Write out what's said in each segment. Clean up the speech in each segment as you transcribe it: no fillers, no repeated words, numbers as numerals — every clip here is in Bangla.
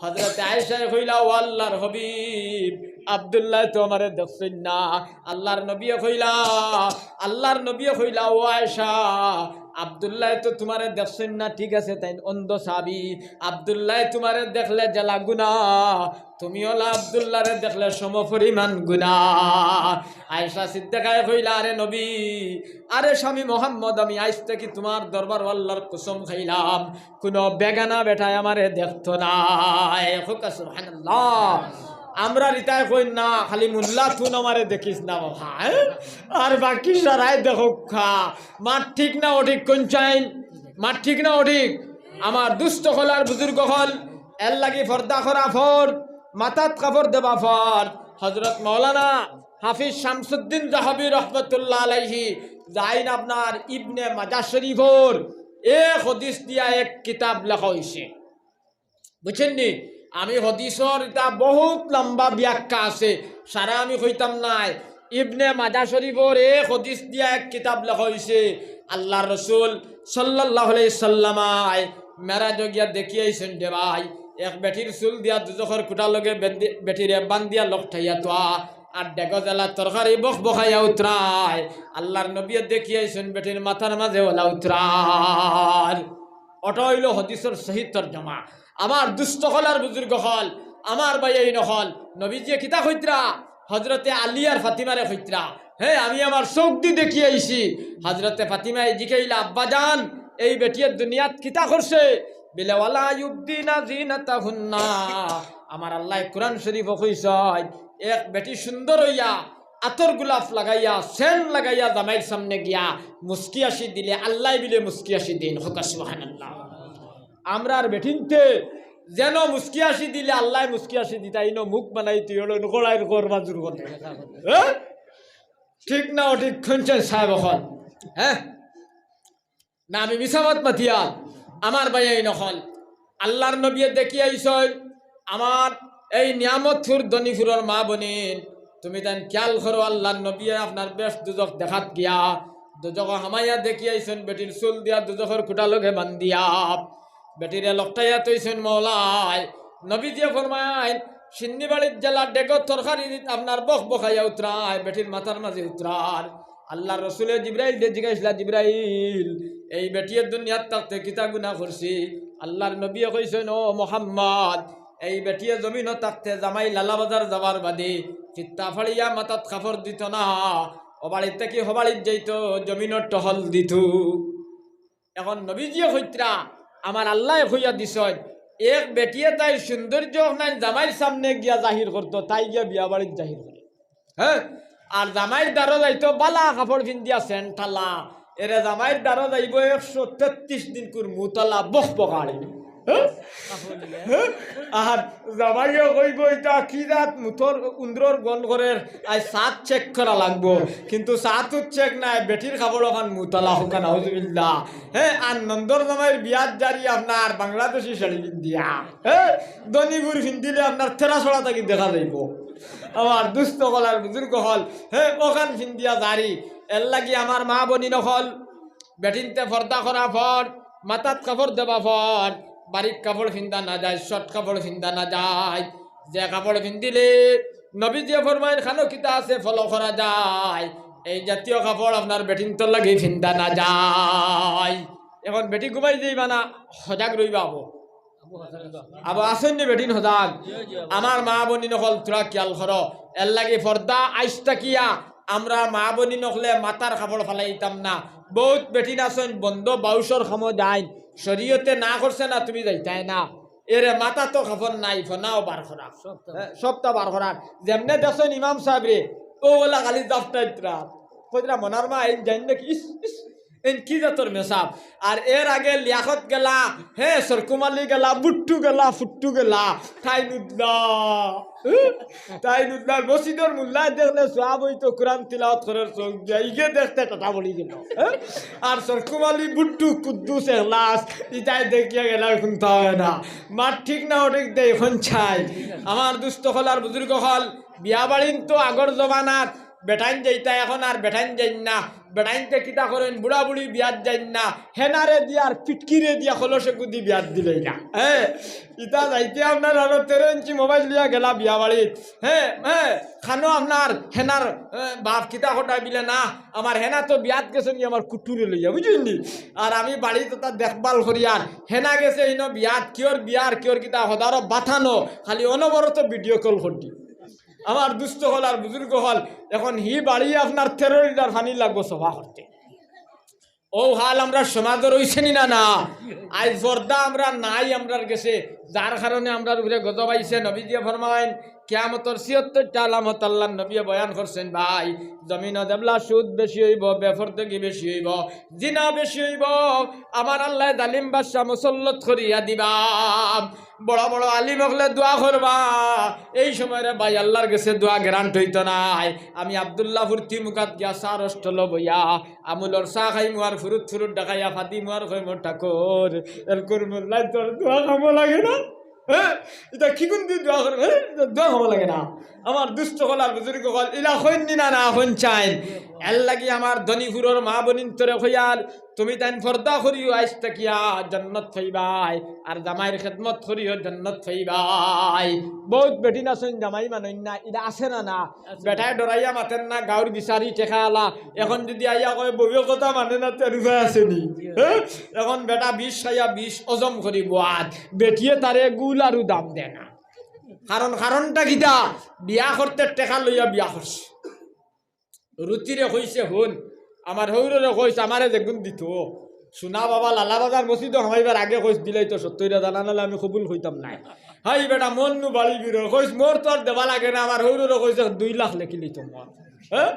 হযরত আয়েশা কইলা ও আল্লাহর হাবিব আব্দুল্লাহ তো আমারে দেখছেন না। আল্লাহর নবী কইলা ও আয়েশা আব্দুল্লাহ তো তোমারে দেখছেন না, ঠিক আছে তাই অন্ধ সাহাবী, আব্দুল্লাহ তোমারে দেখলে জ্বালা গুনাহ, তুমি হলা আব্দুল্লাহরে দেখলে সমপরিমাণ গুনাহ। আয়েশা সিদ্দিকায়ে কইলা আরে নবী, আরে স্বামী মোহাম্মদ, আমি আজ থেকে তোমার দরবার আল্লাহর কসম খাইলাম কোনো বেগানা বেটায় আমারে দেখতো না। সুবহানাল্লাহ। আমরা রিতায় কই না খালি মুল্লা তুন আমারে দেখিস না বাবা, আর বাকি সারাই দেখো খা। মাঠ ঠিক না অঠিক কোন চাইন, মাঠ ঠিক না অঠিক। আমার দুস্থ হল আর বুজুর্গ হল এর লাগি ফর্দা করা ফর, মাথাত কাপড় দেবা ফর। হযরত মাওলানা হাফিজ শামসুদ্দিন জাহাবি রহমতুল্লাহ আলাইহি যাইন আপনার ইবনে মাজাহ শরীফর এক হাদিস দিয়া এক কিতাব লেখা হইছে, বুঝছেন নি? আমি হদিসর এটা বহুত লম্বা ব্যাখ্যা আছে, সারা আমি কইতাম নাই। ইবনে মাজাহ শরীফর এক হদিস দিয়া এক কিতাব লেখা হইছে। আল্লাহ রসুল সাল্লাল্লাহু আলাইহি সাল্লামায় মেরাজ গিয়া দেখিয়েছেন দে ভাই, এক বেটির চুল দিয়া দুজখর কুটা লগে বেটিরে বান্ধিয়া লকঠাইয়া তোয়া আর ডেগো জ্বালা তরকারি বখ বখাইয়া উতরায়। আল্লাহর নবী দেখিয়েছেন বেটির মাথার মাঝে ওলা উতরার। ওটা হইল হদিসের সহি তরজমা। আমার দুস্থ হল আর বুজুর্গ হল, আমার ভাই এই নহল নবীজি কিতা কইতরা হজরতে আলী আর ফাতিমারে কইতরা। হ্যাঁ, আমি আমার চোখ দি দেখি আইছি। হজরতে ফাতিমা জিকাইলা আব্বা জান এই বেটির দুনিয়াত কিতা করছে? বিলে ওয়ালা ইউবদিনা জিনাতাহুন্না। আমার আল্লাহ কোরআন শরীফ কইছে এক বেটি সুন্দর হইয়া আতর গোলাপ লাগাইয়া সেন লাগাইয়া জামাইর সামনে গিয়া মুস্কি আসি দিলে আল্লাহ বিলে মুস্কি আসি দিন। হোক সুবহানাল্লাহ। আমরা আর বেঠিনতে যেন মুস্কি আসি দিলে আল্লাহ মুস্কি আসি দিতাই ন মুখ বানাই তুই হলো নকড়াই করবা জোর করতে, ঠিক না অঠিক খুঁজছেন সাহেব এখন? হ্যাঁ না আমি মিসামত মাতিয়া আমার ভাই এই নহল আল্লাহর নবী দেখি আইসই আমার এই নিয়ামতপুর দনিপুরের মা বনিন, তুমি তাই খেয়াল করো আল্লাহর নবী আপনার বেশ দুজক দেখাত গিয়া দুজক হামাইয়া দেখি আইসেন বেটির চুল দিয়া দুজকের খুঁটা লগে বান্ধিয়া বেটিরে লকটাইয়া তৈছেন মৌলায়। নবী দিয়ে ফরমায় সিন্নি বাড়ির জেলা ডেগর তরকারি আপনার বখ বখাইয়া উতরায় বেটির মাথার মাঝে উতরার। আল্লাহ রসুলে জিব্রাইল জিজ্ঞাসা জিব্রাইল এই বেটির দুনিয়ার থাকতে কিতা গুনাহ করছি? আল্লাহর নবী কইছেন ও মোহাম্মদ এই বেটিয়ে জমিনও থাকতে জামাই লালা বাজার যাবার বাদে চিত্তা ফাড়িয়া মাথাত কাপড় দিত না, ও বাড়ির থেকে হবাড়ির যাইত জমিনের টহল দিত। এখন নবীজিও হইতরা আমার আল্লাহ হইয়া দিছ এক বেটিয়ে তাই সৌন্দর্য নাই জামাইয়ের সামনে গিয়া জাহির করতো, তাই গিয়া বিয়া বাড়ির জাহির করে। হ্যাঁ, আর জামাইয়ের দ্বারা যাইতো বালা কাপড় পিন্দিয়া সেন্টালা, এরে জামাইয়ের দ্বারা যাইব 133 দিন কুর মুতলা বখ বকাড়ি। আর জামাইও কইব এটা কি রাত মুথর উন্দ্রর গল করে আজ সাত চেক করা লাগবো, কিন্তু সাত চেক নাই বেটির খাবার ওখান মুতলা হোকা নাউজুবিল্লাহ। হ্যাঁ, আর নন্দর জামাইয়ের বিয়ার জারি আপনার বাংলাদেশি শাড়ি পিন্দিয়া, হ্যাঁ দনিপুর পিন্দিলে আপনার থেরা ছড়া থাকি দেখা যাইব। আমার দুস্থ হল আর বুজুর্গ হল হ্যাঁ ওখান পিন্দিয়া জারি। এর লাগি আমার মা বনি নকল বেটিনতে ফর্দা করা ফর, মাথাত কাপড় দেবা ফর, বারিক কাপড় ফিন্দা না যায়, শর্ট কাপড় ফিন্দা না যায়। যে কাপড় ফিন্দিলে নবী যে ফরমাইন খানো কিতা আছে ফলো করা যায়, এই জাতীয় কাপড় আপনার বেটিন তো লাগে ফিন্দা না যায়। এখন বেটি ঘুমাই যাইবা না, সজাগ রইবা আবো আসেন নি বেটিন সজাগ। আমার মা বনি নকল তোরা খেয়াল করো এর লাগে ফর্দা আইসটা কিয়া আমরা মা বনি নকলে মাথার কাপড় ফালাইতাম না। বহুত বেটিন আসেন বন্ধ বাউসর খামো যায় শরীয়তে না করছে না তুমি যাইতাই না, এরে মাথা তো খাফর নাই ফনাও বার খরাক সবটা বার খরাক। যেমনে দেখছেন ইমাম সাহেব রে ও বলা খালি জাফটাইতরা কইরা মনার মা এই জান নাকি ইস ইস এন কি জাতর মেসাব। আর এর আগে লিয়াকত গেলা, হ্যাঁ সরকুমালি গেলা, বুট্টু গেলা, ফুট্টু গেলা, তাই নুদ্দার মসজিদর মুল্লা দেখলে সব হইতো কোরআন তিলাওয়াত করার চোখ দিয়া ইগে দেখতে কথা বলি গেল। আর সরকুমালি বুট্টু কুদ্দুস এখলাস ইটাই দেখিয়া গেলা এখন তা হয় না। মার ঠিক না ওঠিক দেয় এখন ছাই। আমার দুস্থ হল আর বুজুর্গ হল বিয়া বাড়িন তো আগর জমানাত বেটাইন যাইতা এখন আর বেটাইন যাইন না বেটাইনতে কিতা করেন বুড়া বুড়ি বিয়াত যাইন না হেনারে দিয়া আর পিটকিরে দিয়া খলসে গুদি বিয়াত দিলেই না হ্যাঁ ইতা যাইতে আপনার আরো 13 ইঞ্চি মোবাইল লিয়া গেলা বিয়া বাড়িত হ্যাঁ খানো আপনার হেনার বাপ কিতা হটাই বিলে না আমার হেনা তো বিয়াত গেছে নি আমার কুটুরে লইয়া বুঝলেন নি আর আমি বাড়িতে তার দেখভাল করি আর হেনা গেছে ইনো বিয়াত বিয়ার কিওর কিতা হদারো বাথানো খালি অনবরত ভিডিও কল করতি আমার দুস্থ হল আর বুজুর্গ হল এখন হি বাড়ি আপনার 13 লিটার পানি লাগবো সভা করতে ও হাল আমরা সমাজে রইছে না না আজ পর্দা আমরা নাই আমরার গেছে যার কারণে আমরার উপরে গজব আইছে নবী দিয়ে ফরমাইন কিয়ামতের ৭৬টা আলামত আল্লাহর নবী বয়ান করছেন ভাই জমিন দেবলা সুদ বেশি হইব বেফরদগি বেশি হইব জিনা বেশি হইব আমার আল্লাহ জালিম বাদশা মুসল্লত করিয়া দিবা বড় বড় আলিম হলে দোয়া করবা এই সময় ভাই আল্লাহর কাছে দোয়া গ্যারান্ট হইতো নাই আমি আব্দুল্লাহপুর তিমুকাত গিয়া সার অষ্টল বইয়া আমুলর চাহ খাই মুয়ার ফুরুত ডাকাইয়া ফাতি মুয়ার খাই মোর ঠাকুর এরকম মোল্লাই তোর দোয়া খাব লাগে না হ্যাঁ এটা কি কোন দিন দোয়া করবে দোয়া খাব লাগে না আমার দুষ্ট হল আর বুজুর্গ হল ইলা হইনি না হইন চাইন এর লাগি আমার ধনীপুরের মা বনিন তোরে হইয়ার তুমি তাইন ফর্দা করিও আইস তাকিয়া জান্নাত পাইবাই আর জামাইয়ের খেদমত করিও জান্নাত পাইবাই বহুত বেটি নাছেন জামাই মানইন না এটা আছে না বেটায় ডরাইয়া মাতেন না গাঁর বিচারি টেকা আলা এখন যদি আইয়া কয় বউয়ের কথা মানে না তের উপায় আসেনি হ্যাঁ এখন বেটা 20 খাইয়া 20 অজম করিব আর বেটিয়ে তারে গুল আরু দাম দেয় না কারণটা কিটা বিয়া করতে টেকা লইয়া বিয়া করছে রুচিরে কইছে হন আমার হৌরে কইছে আমারে যেগুন দিত সোনা বাবা লালা বাজার মসজিদ হামাইবার আগে কইস দিলাই তো 70 জানা নালে আমি কবুল হইতাম নাই হাই বেটা মন নু বাড়ি বির কইস মোর তোর দেবা লাগে না আমার হৌরে কইছে 2 লাখ লেখিলি তো মন হ্যাঁ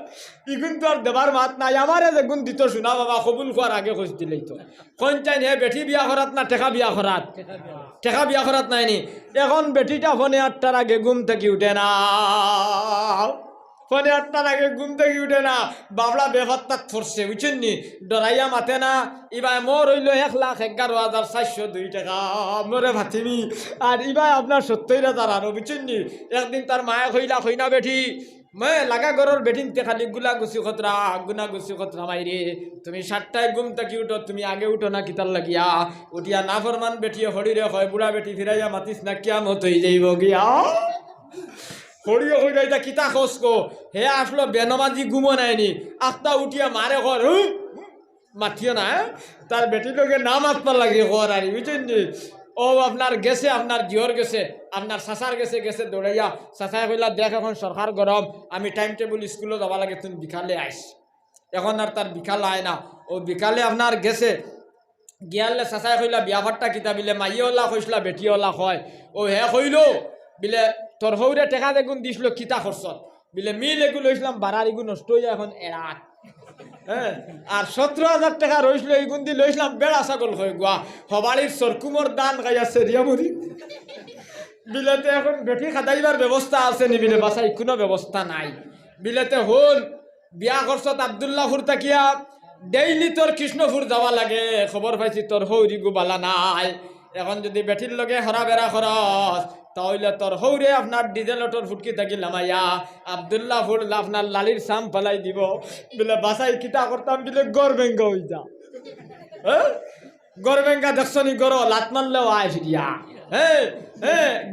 ইগুন তো আর দেবার মাত নাই আমারে যেগুন দিত সোনা বাবা কবুল করার আগে কইস দিলাই তো কোন চাইন হে বেটি বিয়া করাত না টেকা বিয়া করাত টেকা বিয়া করাত নাই নি এখন বেটিটা ফোনে 8টার আগে ঘুম থেকে উঠে না ফোনে 8টার আগে ঘুম থেকে উঠে না বাবলা বেফাত্তাত ফরছে বুঝছেন নি ডরাইয়া মাতে না ইবাই মোর হইল 1,11,402 টাকা মোরে ভাতিনি আর ইবাই আপনার 70,000 আর বুঝছেন নি একদিন তার মায়ে কইনা বেটি मैं लगा गरोर बेटिनते खाली गुला गुसी खतरा गुना गुसी खतरा माइरे तुम्हें 7टाয় घुम तक उठो तुम्हें आगे उठो ना किताल लगिया उठिया ना फरमान बेटिए हड़ी रे হয় बुढ़ा बेटी फिराइया मातिस ना क्या मत হই যাইব গিয়া হড়িও হই যাইতা কিতা খোসকো হে আসলো বেনমাজি ঘুমো নাইনি আস্তা উঠিয়া মারে ঘর মাথিও না তার বেটি লোকে নাম আসবার লাগে ঘর আর বুঝছেন নি ও আপনার গেছে আপনার জিওর গেছে আপনার সাসার গেছে দৌড়াইয়া সাসায় কইলা দেখ এখন সরকার গরম আমি টাইম টেবিল স্কুলে যাওয়া লাগে তুমি বিকালে আইস এখন আর তার বিকাল আয় না ও বিকালে আপনার গেছে গিয়ালে সাসায় কইলা বিয়া ভাতটা কিতা বিলে মাইওলা কইসলা বেটিওলা হয় ও হে কইল বিলে তোর হৌরে টেকা দেখুন দিছিল কিতা খরচত বিলে মিল এগুলো লইছিলাম বাড়ার এগুলো নষ্ট হইয়া এখন এরাত হ্যাঁ আর 17,000 টাকা রইছিল এই গুন্দি লইছিলাম বেড়া ছাগল হয়ে গোয়া হবাড়ির সরকুমর দান গাইয়াছে রিয়ামুরি বিলেতে এখন বেটি খাদাইবার ব্যবস্থা আছে নি বিলে বাসাই কোনো ব্যবস্থা নাই বিলেতে হল বিয়া করছত আব্দুল্লাহপুর তাকিয়া ডেইলি তোর কৃষ্ণপুর যাওয়া লাগে খবর পাইছি তোর হৌরি গোবালা নাই এখন যদি বেটির লগে হরা বেড়া খরচ তাহলে তোর হৌরে আপনার ডিজেল অটোর ফুটকি থাকি লামাইয়া আব্দুল্লাহপুর আপনার লালির সাম ফেলাই দিব বলে বাসাই কিতা করতাম বলে গড় বেঙ্গা হই যা হ্যাঁ গড় বেঙ্গা দেখছনি গড় লাত মারলেও আয় ফিরিয়া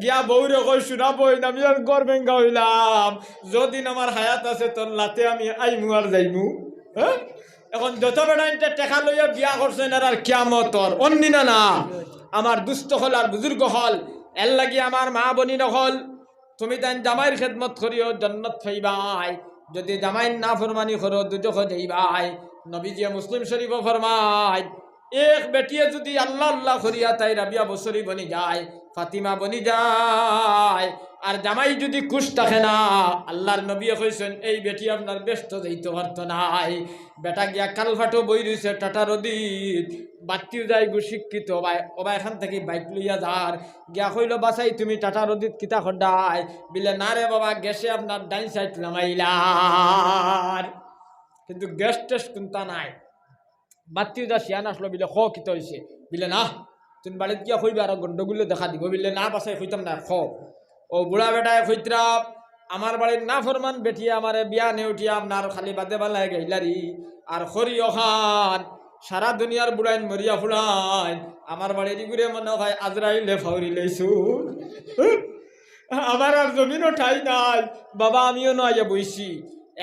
গিয়া বউরে কই শুনাবো আমি আর গড় বেঙ্গা হইলাম যদিন আমার হায়াত আছে তোর লাতে আমি আইমু আর যাইমু হ্যাঁ এখন যত বেড়া টেকা লইয়া বিয়া করছেন আর কিয়ামতর অন্যি না আমার দুস্থ হল আর বুজুর্গ হল এর লাগি আমার মা বনি নহল তুমি তাই জামাইয়ের খেদমত করিও জান্নাত পাইবাই যদি জামাই না ফরমানি করো দুজখ যাইবাই নবীজি মুসলিম শরীফ ফরমায় এক বেটিয়ে যদি আল্লাহ আল্লাহ করিয়া তাই রাবিয়া বছরই বনি যায় ফাতিমা বনি যায় আর জামাই যদি খুশ থাকে না আল্লাহর নবী কইছেন এই বেটি আপনার ব্যস্ত যাইতে পারতো নাই বেটা গিয়া কালভাটো বই রইছে টাটা রদিত বাতিও যাই গু শিক্ষিত ওবাই এখান থেকে বাইক লইয়া যার গিয়া কইল বাসাই তুমি টাটা রদিত কিতা খড্ডাই বিলে না রে বাবা গ্যাসে আপনার ডাইন সাইড লামাইলার কিন্তু গ্যাস টেস্ট কোনটা নাই বাতিও যা শিয়ান আসলো বিলে খ কিতা হয়েছে বিলে না তুমি বাড়িতে গিয়া কইবে আর গন্ডগুলো দেখা দিব বিলে না বাসাই কইতাম না খ ও বুড়া বেটায় কইতরা আমার বাড়ির না ফরমান বেটিয়া আমারে বিয়া নেউটিয়া আপনার খালি বাদে বালায় গাইলারি আর খরি অখান সারা দুনিয়ার বুড়াইন মরিয়া ফুলাইন আমার বাড়ির ঘুরে মনে হয় আজরাইলে ফাউরি লইছু আমার আর জমিনও ঠাই নাই বাবা আমিও নয় বইছি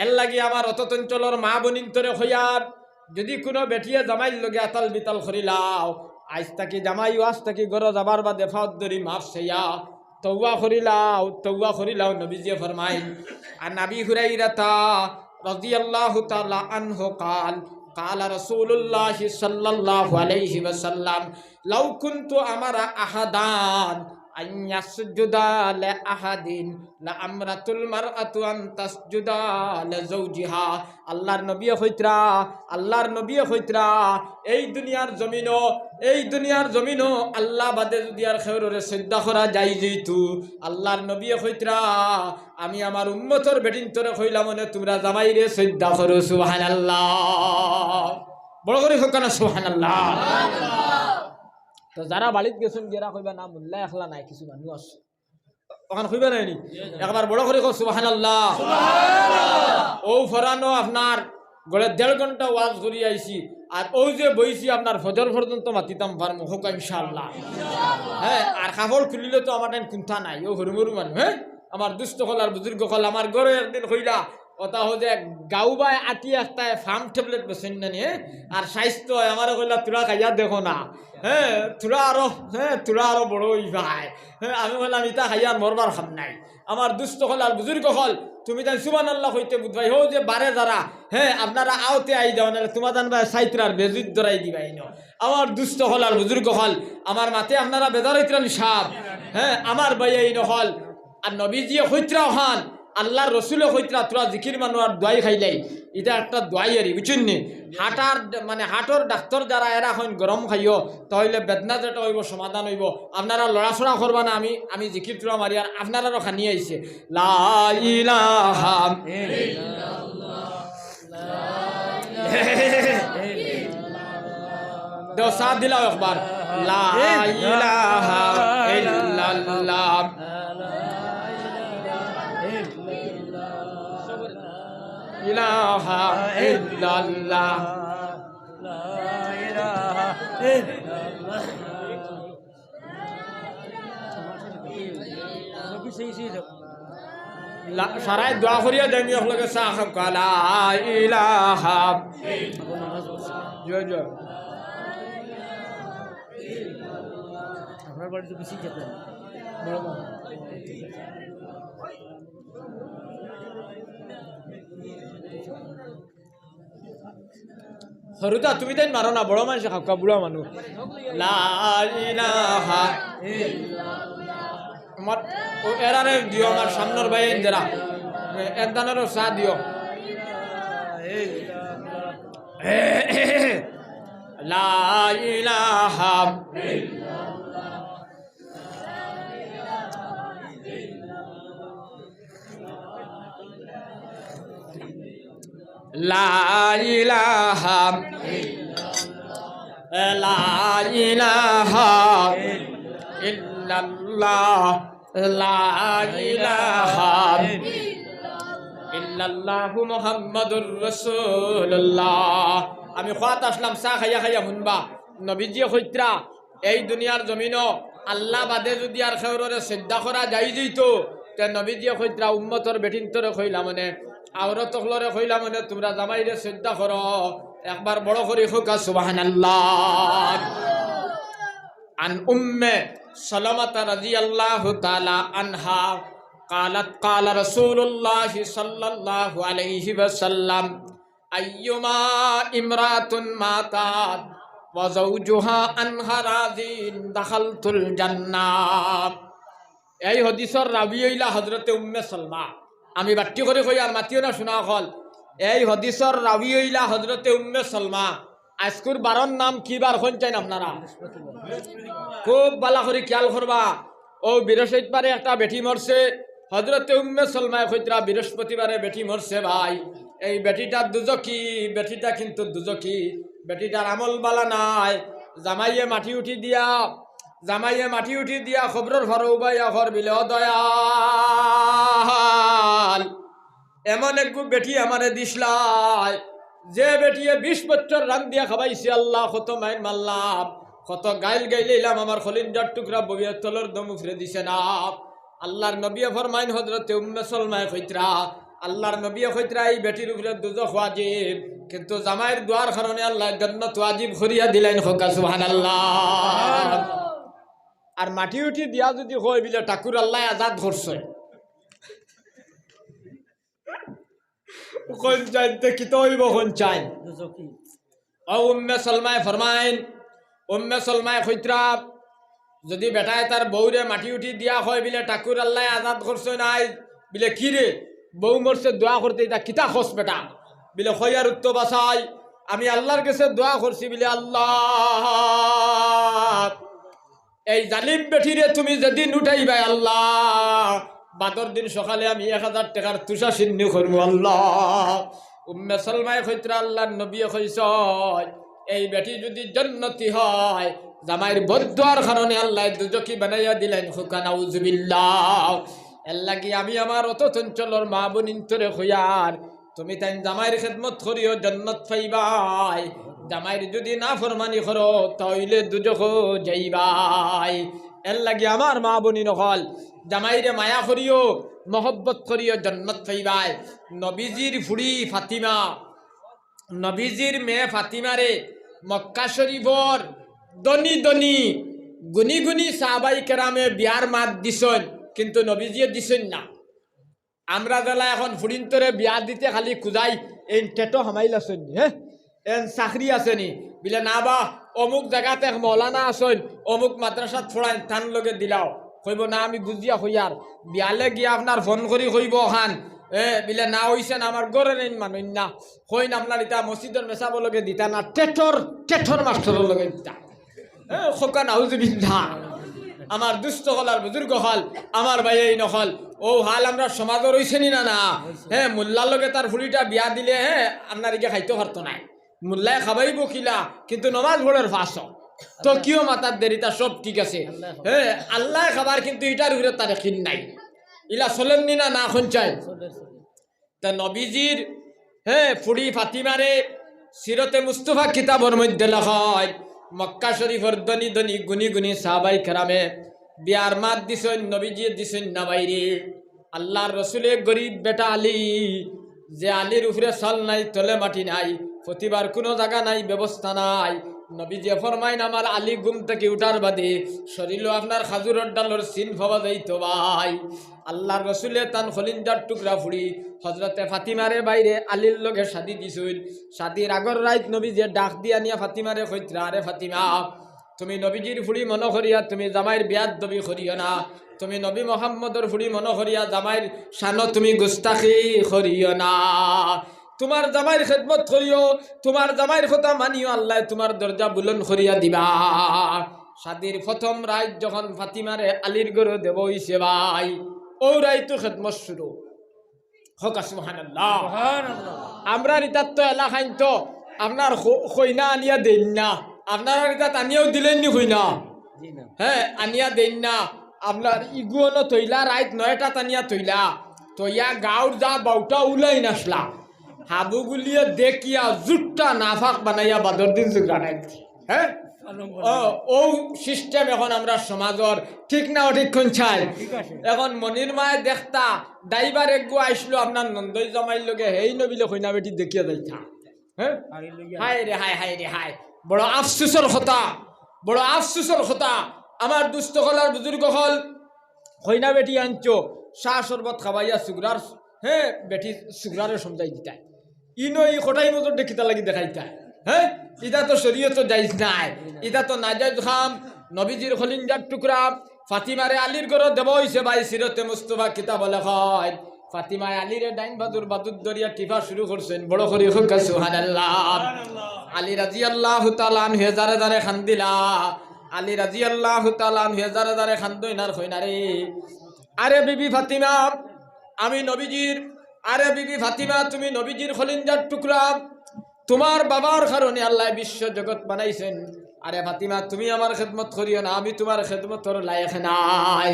এর লাগি আমার অতচঞ্চলর মা বনিন তরে হইয়ার যদি কোনো বেটিয়ে জামাইর লগে আতাল বিতাল করিলাও আজ তাকি জামাইও আজ তাকি গড় যাবার বা দেফাত ধরি মাফ সেয়া তৌবা করিলাও নবীজি ফরমাইন আর নাবি হুরাইরাতা রাদিয়াল্লাহু তাআলা আনহু قال رسول الله صلى الله عليه وسلم لو كنت أمر أحدان أن يسجد لأحد لأمرت المرأة أن تسجد لزوجها আল্লাহর নবী হইতরা এই দুনিয়ার জমিনও আল্লাহ বাদে যদি আর খেউরে শ্রদ্ধা করা যাই যেহেতু আল্লাহর নবী হইতরা আমি আমার উম্মতর বেটিন তোরে কইলাম মনে তোমরা জামাইরে শ্রদ্ধা করো সুবহানাল্লাহ বড় করে হোক না সুবহানাল্লাহ তো যারা বাড়িতে গেছেন গেরা কইবা না মোল্লা একলা নাই কিছু মানুষ আছে ওখানে কইবা নাইনি একবার বড় করে কো সুবহানাল্লাহ ও ফরানো আপনার গড়ে 1.5 ঘন্টা ওয়াজ করি আইছি আর ওই যে বইছি আপনার ফজর পর্যন্ত মাতিতাম পারমু হোক ইনশাআল্লাহ হ্যাঁ আর কাপড় খুলিলে তো আমার টাইম কুন্থা নাই ও হরুমরু মানুষ হ্যাঁ আমার দুস্থ হল আর বুজুর্গ হল আমার ঘরে একদিন কইলা কথা হচ্ছে গাউবায় আটি একটায় ফার্ম ট্যাবলেট বেছেন না নিয়ে আর স্বাস্থ্য আমারও কইলা তোরা খাইয়া দেখো না হ্যাঁ তোরা আরো বড় হই ভাই হ্যাঁ আমি বললাম ইতা খাইয়ার মরবার খাম নাই আমার দুস্থ হল আর বুজুর্গ হল তুমি তাই সুবহানাল্লাহ হইতে বুঝবাই হো যে বারে যারা হ্যাঁ আপনারা আওতে আই যাও না তোমার জানবা সাইত্রার বেজুত ধরাই দিবাই ন আমার দুস্থ হল আর বুজুর্গ হল আমার মাতে আপনারা বেজার হইতরান সাপ হ্যাঁ আমার বাইয়াই নহল আর নবীজি হইতরা হন আল্লাহর রসুলে হইতরা তোরা জিকির মানুষ আর দোয়াই খাইলাই এটা একটা দোয়াই আরি বুঝছেন নি হাটর ডাক্তার যারা এরা হইন গরম খাইও তাহলে বেদনা যেটা হইব সমাধান হইব আপনারা লড়াচড়া করবা না আমি জিকির তোরা মারি আর আপনারাও খানি আইছে লা ইলাহা দেও সাথ দিলাও একবার লা ইলাহা ইল্লাল্লাহ ইলাহা ইল্লাল্লাহ লা ইলাহা ইল্লাল্লাহ সারাই দোয়া করিয়া দেমি আপনাকে সাহাব লা ইলাহা জয় জয় আপনার বাড়ি তো বেশি যেতে হরুতা তুমি তাই মারো না বড় মানুষ খাকা বুড়া মানুষ লা ইলাহা আমার ও এরারে দিও আমার সামনের ভাই যারা একদানেরও চা দিও লা ইলাহা লা ইলাহা ইল্লাল্লাহ লা ইলাহা ইল্লাল্লাহু মুহাম্মাদুর রাসূলুল্লাহ আমি খাত আসলাম চা খাইয়া শুনবা নবীজি কইত্রা এই দুনিয়ার জমিনও আল্লাহ বাদে যদি আর খেউরে শ্রদ্ধা করা যাই যেত তে নবীজি কইত্রা উম্মতর বেটিন তরে কইলা মানে আওরত হলরে কইলা মানে তোমরা জামাইরে শ্রদ্ধা করো একবার বড় করে হোকা সুবহানাল্লাহ আন উম্মে সালামাতা রাদিয়াল্লাহু তাআলা আনহা قالت قال رسول الله صلى الله عليه وسلم أيما امرأة ماتت وزوجها عنها راضٍ دخلت الجنة এই হাদিসের রাবি হইলা হযরতে উম্মে সালমা আমি বাট্টি করে কই আর মাতিও না শোনা হল এই হাদিসের রাবি হইলা হযরতে উম্মে সালমা আজকুর বারন নাম কি বার কোন চাই আপনারা খুব ভালো করে খেয়াল করবা ও বৃহস্পতিবারে একটা বেটি মরছে হযরতে উম্মে সালমা কইত্রা বৃহস্পতিবারে বেটি মরছে ভাই এই বেটিটা দুজকি বেটিটা কিন্তু দুজকি বেটিটার আমল বালা নাই জামাইয়ে মাটি উঠি দিয়া খবরের ঘর উবাইয়া ঘর বিলে দয়া এমন এক বেটি আমারে দিসলাই যে বেটিয়ে 20 বছর রান দিয়া খাবাইছে আল্লাহ কত মাইন মারলাম কত গাইল গাইলাম আমার খলিঞ্জার টুকরা ববিয়া তলর দম উফরে দিছে না আল্লাহর নবী ফরমাইন হযরতে উম্মে সালমায়ে কইতরা আল্লাহর নবী কইতরা এই বেটির উপরে দুজখ ওয়াজিব কিন্তু জামাইয়ের দুয়ার কারণে আল্লাহ জান্নাত ওয়াজিব করিয়া দিলেন হোকা সুবহানাল্লাহ আর মাটি উঠি দিয়া যদি হয় বিলে ঠাকুর আল্লাহ আজাদ করছে কোন চাইতে কি তো হইব কোন চাই ও উম্মে সালমায়ে ফরমাইন উম্মে সালমায়ে কইতরা যদি বেটায় তার বউরে মাটি উঠি দিয়া হয় বিলে ঠাকুর আল্লাহ আজাদ করছে নাই বিলে কি রে বউ মরছে দোয়া করতে এটা কিতা খোঁজ বেটা বিলে খয়ার উত্তর বাসাই আমি আল্লাহর কাছে দোয়া করছি বিলে আল্লাহ এই জালিম বেঠিরে তুমি যেদিন উঠাইবাই আল্লাহ বাদর দিন সকালে আমি 1000 টাকার তুষা সিন্নি করবো আল্লাহ উম্মে সালমায়ে কইতরা আল্লাহর নবী কইছ এই বেটি যদি জান্নাতি হয় জামাইর বদদুয়ার কারণে আল্লাহ দুজকি বানাইয়া দিলেন হুকা নাউজুবিল্লাহ আল্লাহ কি আমি আমার অত চঞ্চলর মা বোনিন তোরে কইয়ার তুমি তাই জামাইর খেদমত করিও জান্নাত পাইবাই জামাইর যদি না ফরমানি করো তাইলে দুজখ যাইবাই আল্লাহ কি আমার মা বোনিন হল জামাইরে মায়া করিও মহব্বত করিও জান্নাত পাইবাই নবীজির ফুড়ি ফাতিমা নবীজির মেয়ে ফাতিমারে মক্কা শরীফর দনি দনি গুনি গুনি সাহাবাই কেরামে বিয়ার মাত দিছেন কিন্তু নবীজিয়ে দিছেন না আমরা যারা এখন ফুরিন্তরে বিয়া দিতে খালি খুঁজাই এই টেটো হামাইল আছেন হ্যাঁ এন চাকরি আছেনি বিলে না বা অমুক জায়গাতে মৌলানা আছেন অমুক মাদ্রাসাত ফোড়াই থান লগে দিলাও কইব না আমি বুঝিয়া হইয়ার বিয়ালে গিয়া আপনার ফোন করি কইব খান বিলে না হইছেন আমার গড়ের মানুষ না কইন আপনার ইটা মসজিদের মেসাব লগে দিতা না টেঠর মাস্টরের লগে দিতা খোকা নাউজুবিল্লাহ আমার দুস্থ হল আর বুজুর্গ হল আমার ভাই এই নহল ও হাল আমরা সমাজও রয়েছে না না হ্যাঁ মোল্লার লগে তার ফুলিটা বিয়া দিলে হ্যাঁ আপনার ইকে খাইতে পারতো না মোল্লায় খাবাইব কিলা কিন্তু নমাজ ভোরের ফাঁস তো কিও মাতার দেরিতা সব ঠিক আছে হ্যাঁ আল্লাহ খাবার কিন্তু এটার উপরে তার খিন নাই ইলা চলেননি না না শুনছাই তা নবীজির হ্যাঁ ফুড়ি ফাতিমারে সিরতে মুস্তফা কিতাবর মধ্যে লেখা হয় মক্কা শরীফর দনি দনি গুনি গুনি সাহাবাই কেরামে বিয়ার মাত দিছেন নবীজি দিছেন না বাইরে আল্লাহর রসুলে গরিব বেটা আলী যে আলীর উপরে সাল নাই তলে মাটি নাই প্রতিবার কোনো জায়গা নাই ব্যবস্থা নাই নবীজি ফরমাইন আমার আলী ঘুম থেকে উঠার বাদে শরীরও আপনার খাজুরের ডালর সিন পাওয়া যাইতো ভাই আল্লাহর রসুলে তান খলিঞ্জার টুকরা ফুড়ি হজরতে ফাতিমারে বাইরে আলীর লগে শাদি দিছুন শাদির আগর রাইত নবীজি ডাক দিয়া নিয়া ফাতিমারে কইতরা আরে ফাতিমা তুমি নবীজির ফুড়ি মনে করিয়া তুমি জামাইর বিয়াত দবি করিও না তুমি নবী মোহাম্মদর ফুড়ি মনে করিয়া জামাইর শানো তুমি গুস্তাখি করিও না তোমার জামাইর খেদমত করিও তোমার জামাইর কথা মানিও আল্লাহ তোমার দরজা বুলন করিয়া দিবা শাদির প্রথম রাত যখন ফাতিমারে আলীর গড়ে দেব হইছে ভাই ও রাইতো খেদমত শুরু হক সুবহানাল্লাহ আমরা রিতাত তো এলাকাইন তো আপনার কইনা আনিয়া দেন না আপনার রিতাত আনিয়াও দিলেন নি কইনা হ্যাঁ আনিয়া দেন না আপনার ইগুনো তৈলা রাইত 9টা আনিয়া তৈলা তৈয়া গাঁর যা বাউটা উলাই নাসলা হাবুগুলিয়ে দেখিয়া জুটটা নাফাক বানাইয়া বাদর দিন জুগানাই হ্যাঁ ও সিস্টেম এখন আমরা সমাজর ঠিক না ঠিক কোন চাই এখন মনির মায়ে দেখতা ড্রাইভার একগু আইসলো আপনার নন্দই জামাইর লগে হেই নবিলে কইনা বেটি দেখিয়া যাইতা হ্যাঁ হায় রে হায় হায় রে হায় বড় আফসোসের কথা বড় আফসোসের কথা আমার দুস্থ হলার বুজুর্গ হল কইনা বেটি আনছো শাহ শরবত খাবাইয়া সুগরার হ্যাঁ বেটি সুগরারে সমঝাই দিতা ইনো এই কটাই মতো দেখিতা লাগি দেখাইতা হ্যাঁ ইটা তো শরীয়ত জায়েজ নাই ইটা তো নাজায়েজ খাম নবীজির খলিঞ্জার টুকরা ফাতিমারে আলীর ঘর দেব হইছে ভাই সিরতে মুস্তফা কিতাব লেখা হয় ফাতিমায় আলীরে ডাইন বাদুর দরিয়া টিফা শুরু করছেন বড় করে হোক সুবহানাল্লাহ আলী রাদিয়াল্লাহু তাআলা আনহু জারে জারে খান্দিলা আলী রাদিয়াল্লাহু তাআলা আনহু জারে জারে খান্দইনার কইনারে আরে বিবি ফাতিমা আমি নবীজির আরে বিবি ফাতিমা তুমি নবীজির খলিঞ্জার টুকরা তোমার বাবার কারণে আল্লাহ বিশ্ব জগৎ বানাইছেন আরে ফাতিমা তুমি আমার খেদমত করিও না আমি তোমার খেদমতর লায়েক নাই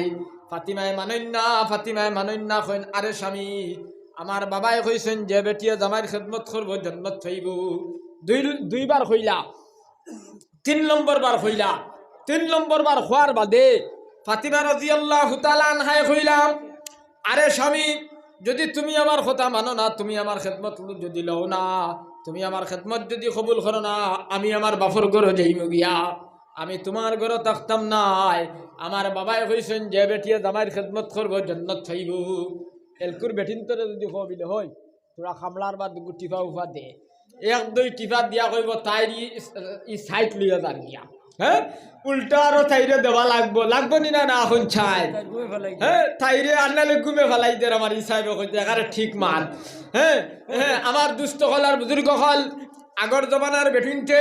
ফাতিমায় মানইন না কইন আরে স্বামী আমার বাবাই কইছেন যে বেটিয়ে জামাইয়ের খেদমত করবো জান্নাত পাইব। দুইবার কইলা, 3 নম্বর বার কইলা। 3 নম্বর বার খোয়ার বাদে ফাতিমা রাদিয়াল্লাহু তাআলা আনহায় কইলাম, আরে স্বামী, যদি তুমি আমার কথা মানো না, তুমি আমার খেদমত যদি লও না, তুমি আমার খেদমত যদি কবুল করো না, আমি আমার বাপর ঘরে যাইব গিয়া, আমি তোমার ঘরে থাকতাম নাই। আমার বাবাই কইছেন যে বেটিয়ে জামাইয়ের খেদমত করবো জান্নাত পাইব। এলকুর বেটিন তোরে যদি কবিলে হয় তোরা খামলার বা টিফা উফা দে, 1-2 টিফা দিয়া কইব তাইরি ই সাইট লিয়া যার গিয়া। হ্যাঁ, উল্টা আরো তাইরে দেওয়া লাগবো নি না এখন চাই। হ্যাঁ, তাইরে আন্নালে ঘুমে ফেলাই দে আমার হিসাবে কইতে একারে ঠিক মান। হ্যাঁ হ্যাঁ, আমার দুস্থ হল আর বুজুর্গ হল আগর জমানার বেটিনতে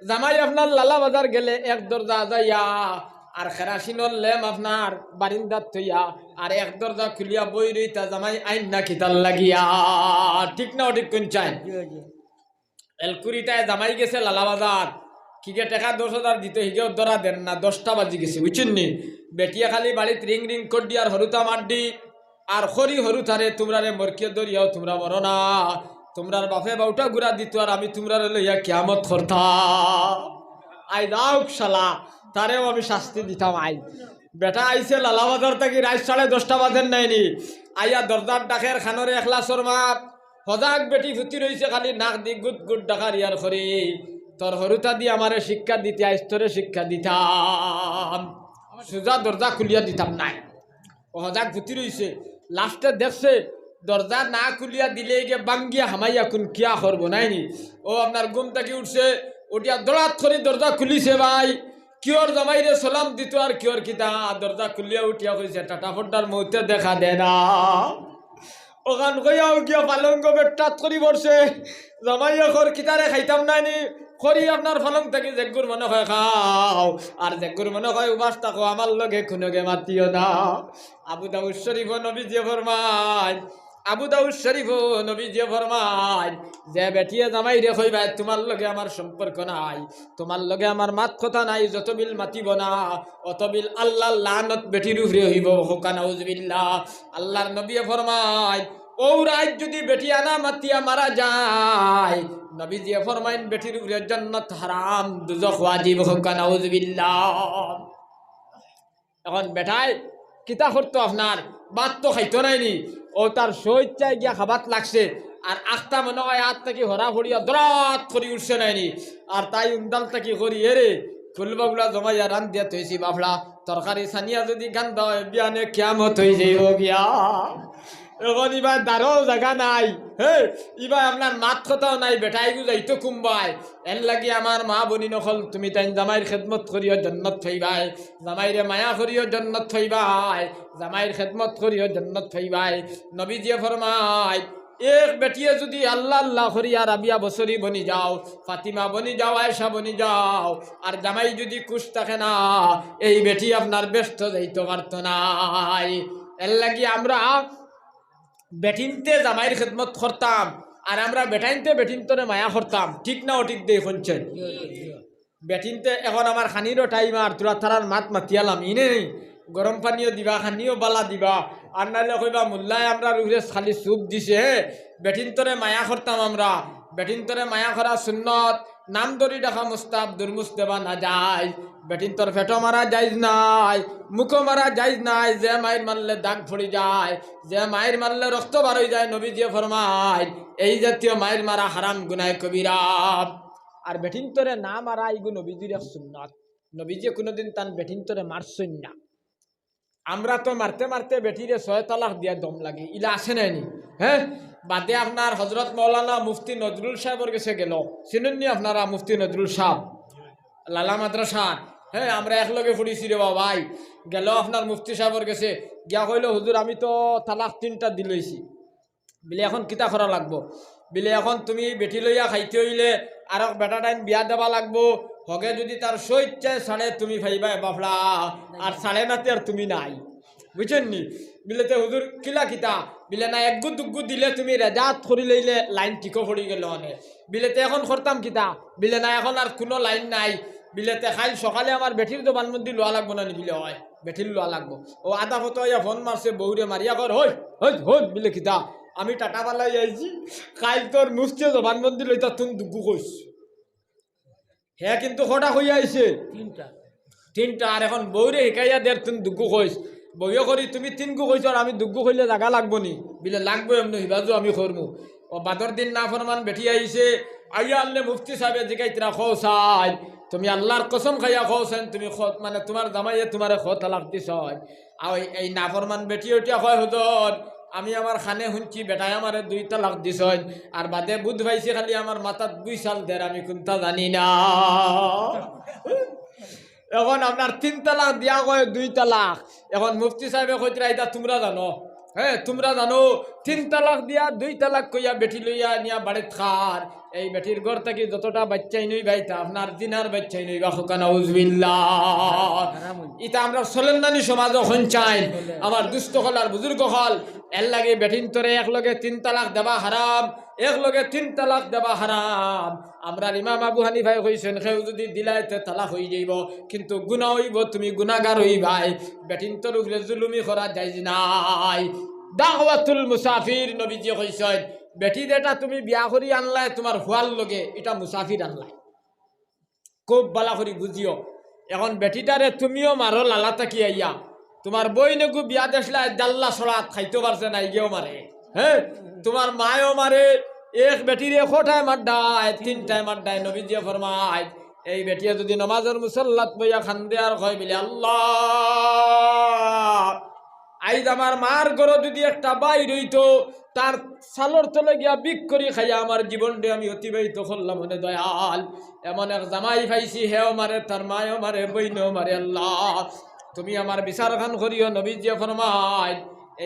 জামাই আপনার লালা বাজার গেলে এক দরজা যাইয়া আর কেরাসিনর লেম আপনার বারিন্দাত থইয়া আর এক দরজা খুলিয়া বই রইতা জামাই আইন না খিতাল লাগিয়া। ঠিক না ঠিক কোন চাই? এলকুরিটায় জামাই গেছে লালা বাজার, কিকে টাকা 10,000 দিতে হিগেও ধরা দেন না, 10টা বাজি গেছে বুঝছেন নি। বেটিয়া খালি বাড়িত রিং রিং করডি আর হরুতা মারডি আর খরি হরুতারে তোমরারে মরকে দরিয়াও তোমরা মরো না, তোমরার বাপে বাউটা গুড়া দিত আর আমি তোমরারে লইয়া কিয়ামত করতাম। আই দাও শালা, তারেও আমি শাস্তি দিতাম। আই বেটা আইছে লালা বাজার থাকি রাত 10:30 বাজেন নাইনি, আইয়া দরজার ডাকের খানরে এখলাসর মাপ সজাগ বেটি ফুটি রয়েছে, খালি নাক দি গুট গুট ডাকার ইয়ার খরি তোর হরুতা দিয়ে আমারে শিক্ষা দিতে আইস্তরে শিক্ষা দিতাম, সোজা দরজা খুলিয়া দিতাম নাই। ও হজাক ফুটি রয়েছে, লাস্টে দেখছে দরজা না খুলিয়া দিলে গিয়ে বাঙ্গিয়া হামাইয়া কোন কিয়া করবো নাইনি। ও আপনার ঘুম থেকে উঠছে, ওটিয়া দরাত করে দরজা খুলিছে, ভাই কিয়র জামাইরে সালাম দিত আর কিয়র কিতা দরজা খুলিয়া উঠিয়া কইছে টাটা ফোটার মৌতে দেখা দে না। ওখান কইয়াও গিয়া পালঙ্গ বেটাত করি বসে জামাই এখন কিতারে খাইতাম নাইনি করি আপনার ফলং থেকে জেগুর মনে হয় খাও আর জেগুর মনে হয় উবাস থাকো, আমার লগে খুনগে মাতিও না। আবু দাউদ শরীফ নবীজি ফরমায়, আবু দাউদ শরীফ নবীজি ফরমায় যে বেটিয়ে জামাই রে কইবা তোমার লগে আমার সম্পর্ক নাই, তোমার লগে আমার মাত কথা নাই, যত বিল মাতিব না অত বিল আল্লাহর লানত বেটির উপরে হইব। হোকা নাউজুবিল্লাহ। আল্লাহর নবী ফরমায় ও রাত যদি বেটি আনা মাতিয়া মারা যায়, নবীজি ফরমাইন বেটির উপরে জান্নাত হারাম দুজখ ওয়াজিব। হোকা নাউজুবিল্লাহ। এখন বেটায় কিতা করতো আপনার বাত তো খাইতো নাইনি, ও তার সইচ্ছায় গিয়া খাবাত লাগছে আর আখটা মনে হয় হাত থেকে হরা ভরিয়া দরাত করি উঠছে নাইনি, আর তাই উন্দাল থেকে করি এরে ফুলবাগুলা জমাইয়া রান দিয়া থইছি বাফলা তরকারি সানিয়া যদি গান দাও বিয়ানে কিয়ামত হয়ে যাইব গিয়া। এখন ইবার দারও জায়গা নাই, হে ইবার আপনার মাত কথাও নাই, বেটাই গু যাইতো কুম্বাই। এর লাগি আমার মা বনি নকল তুমি তাই জামাইয়ের খেদমত করিও জান্নাত পাইবাই, জামাইরে মায়া করিও জান্নাত পাইবাই, জামাইয়ের খেদমত করিও জান্নাত পাইবাই। নবীজিয়ে ফরমায় এক বেটিয়ে যদি আল্লাহ আল্লাহ করিয়া রাবিয়া বছরি বনি যাও, ফাতিমা বনি যাও, আয়েশা বনি যাও, আর জামাই যদি কুশ থাকে না এই বেটি আপনার ব্যস্ত যাইতে পারত নাই। এর লাগি আমরা বেটিনতে জামাইয়ের খেদমত করতাম আর আমরা বেটাইনতে বেটিনতরে মায়া করতাম। ঠিক না অঠিক দিয়ে শুনছেন? বেটিনতে এখন আমার খানিরও টাইম আর তোরা তারার মাত মাতিয়ালাম ইনে নেই, গরম পানিও দিবা, খানিও বালা দিবা, আর নাইলে কইবা মোল্লায় আমরা রুহে খালি চুপ দিছে। বেটিনতরে মায়া করতাম আমরা, বেটিনতরে মায়া করা সুন্নত, নাম ধরি দেখা মুস্তাব দুর্মুস দেবা না যায়, বেটিনতর ফেটো মারা যাইজ নাই, মুখো মারা যাইজ নাই, যে মায়ের মারলে দাগ পড়ি যায়, যে মায়ের মারলে রক্ত বার হয়ে যায়, নবীজি ফরমায় এই জাতীয় মায়ের মারা হারাম গুনায় কবিরা। আর বেটিনতরে না মারা এইগু নবীজির এক সুন্নত, নবীজি কোনোদিন তান বেটিনতরে মারছেন না। আমরা তো মারতে মারতে বেটিরে 6 তালাক দিয়া দম লাগে, ইলা আসে নাইনি? হ্যাঁ, বাদে আপনার হজরত মৌলানা মুফতি নজরুল সাহেবের কাছে গেল, চিনেননি আপনারা মুফতি নজরুল সাহেব লালা মাদ্রাসার? হ্যাঁ, আমরা একলগে ফুড়িছি রে ভাই। গেল আপনার মুফতি সাহেবের কাছে, গিয়া কইল হুজুর আমি তো তালাক 3টা দিলইছি, বিলে এখন কিতা করা লাগবো? বিলে এখন তুমি বেটি লইয়া খাইতে হইলে আর বেটা টাইম বিয়া দেবা লাগবো, হগে যদি তার সইচ্ছায় সাড়ে তুমি ভাইবা বাফলা, আর সাড়ে নাতে আর তুমি নাই, বুঝছেন নি? বিলেতে হুজুর কিলা কিতা? বিলে না একগু দুগ্গু দিলে তুমি রেজাত করি লইলে লাইন টিকো পড়ি গেল অনেক। বিলেতে এখন করতাম কিতা? বিলে না এখন আর কোনো লাইন নাই, বিলেতে খাইল সকালে আমার বেটির দোকান মন্দির লোয়া লাগবো না, বিলে হয় বেটির লোয়া লাগবো। ও আধা ফটো ফোন মারছে বউরে মারিয়া কর হই হই হই বিলে কিতা আমি টাটাবালাই আইছি কাল তোর মুস্তে জবানবন্দি লইতা তুমি দুগু কইস হ্যাঁ কিন্তু কটা হইয়া আইছে তিনটা আর এখন বউরে শিকাইয়া দের তুমি দুগু কইস বইও করি তুমি তিনগু কইছ আর আমি দুগু কইলে জাগা লাগবো নি বিলে লাগবো এমনি হিবাজু আমি করমু ও বাদর দিন না ফরমান বেঠি আইছে আইয়া আল্লে মুফতি সাহেব জিগাইতরা খোসাই তুমি আল্লাহর কসম খাইয়া খোসেন তুমি মানে তোমার জামাইয়ে তোমারে খ তালাক দিছ আর এই নাফরমান বেটি ওইটা কয় হুজুর আমি আমার খানে শুনছি বেটাই আমারে 2 তালাক দিছ আর বাদে বুধ ভাইছি খালি আমার মাথাত 2 সাল দের আমি কোনটা জানি না এখন আপনার 3 তালাক দিয়া কয় 2 তালাক এখন মুফতি সাহেবে কইতরা এটা তোমরা জানো হ্যাঁ তোমরা জানো 3 তালাক দিয়া 2 তালাক কইয়া বেটি লইয়া নিয়া বাড়িত খার এই বেটির ঘর থেকে যতটা বাচ্চাই নই ভাইতা আপনার দিনার বাচ্চাই নই বা হুকানা উজবিল্লাহ এটা আমরা সলেন্দানি সমাজ হন চাই আমার দুস্থ হল আর বুজুর্গ হল এর লাগে বেটিন তোরে একলগে 3 তালাক দেবা হারাম একলগে 3 তালাক দেবা হারাম আমরা ইমাম আবু হানিফায় কইছেন কেউ যদি দিলাইতে তালাক হই যাইব কিন্তু গুনাহ হইব তুমি গুনাহগার হইবাই বেটিন তোর উপরে জুলুমি করা যাইজ নাই দাওয়াতুল মুসাফির নবীজি কইছেন বেটি যেটা তুমি বিয়া করি আনলাই তোমার হুয়ার লগে এটা মুসাফির আনলাই খুব বালা করি বুঝিও এখন বেটিটারে তুমিও মারো লালা তাকি আইয়া তোমার বই নেগু বিয়া দেখলাই জাল্লা সড়াত খাইতে পারছে না গিয়েও মারে হ্যাঁ তোমার মায়ও মারে এক বেটিরে কোটায় মাড্ডায় 3 টাইম মাড্ডায় নবীজি ফরমায় এই বেটিয়া যদি নামাজের মুসল্লাত বইয়া খান্দে আর কয় বলে আল্লাহ আইজ আমার মার ঘর যদি একটা বাইর হইতো তার সালর তলে গিয়া বিক করি খাইয়া আমার জীবনটা আমি অতিবাহিত করলাম মনে দয়াল এমন এক জামাই পাইছি হেও মারে তার মায়ও মারে বইনও মারে আল্লাহ তুমি আমার বিচার খান করিও নবীজি ফরমায়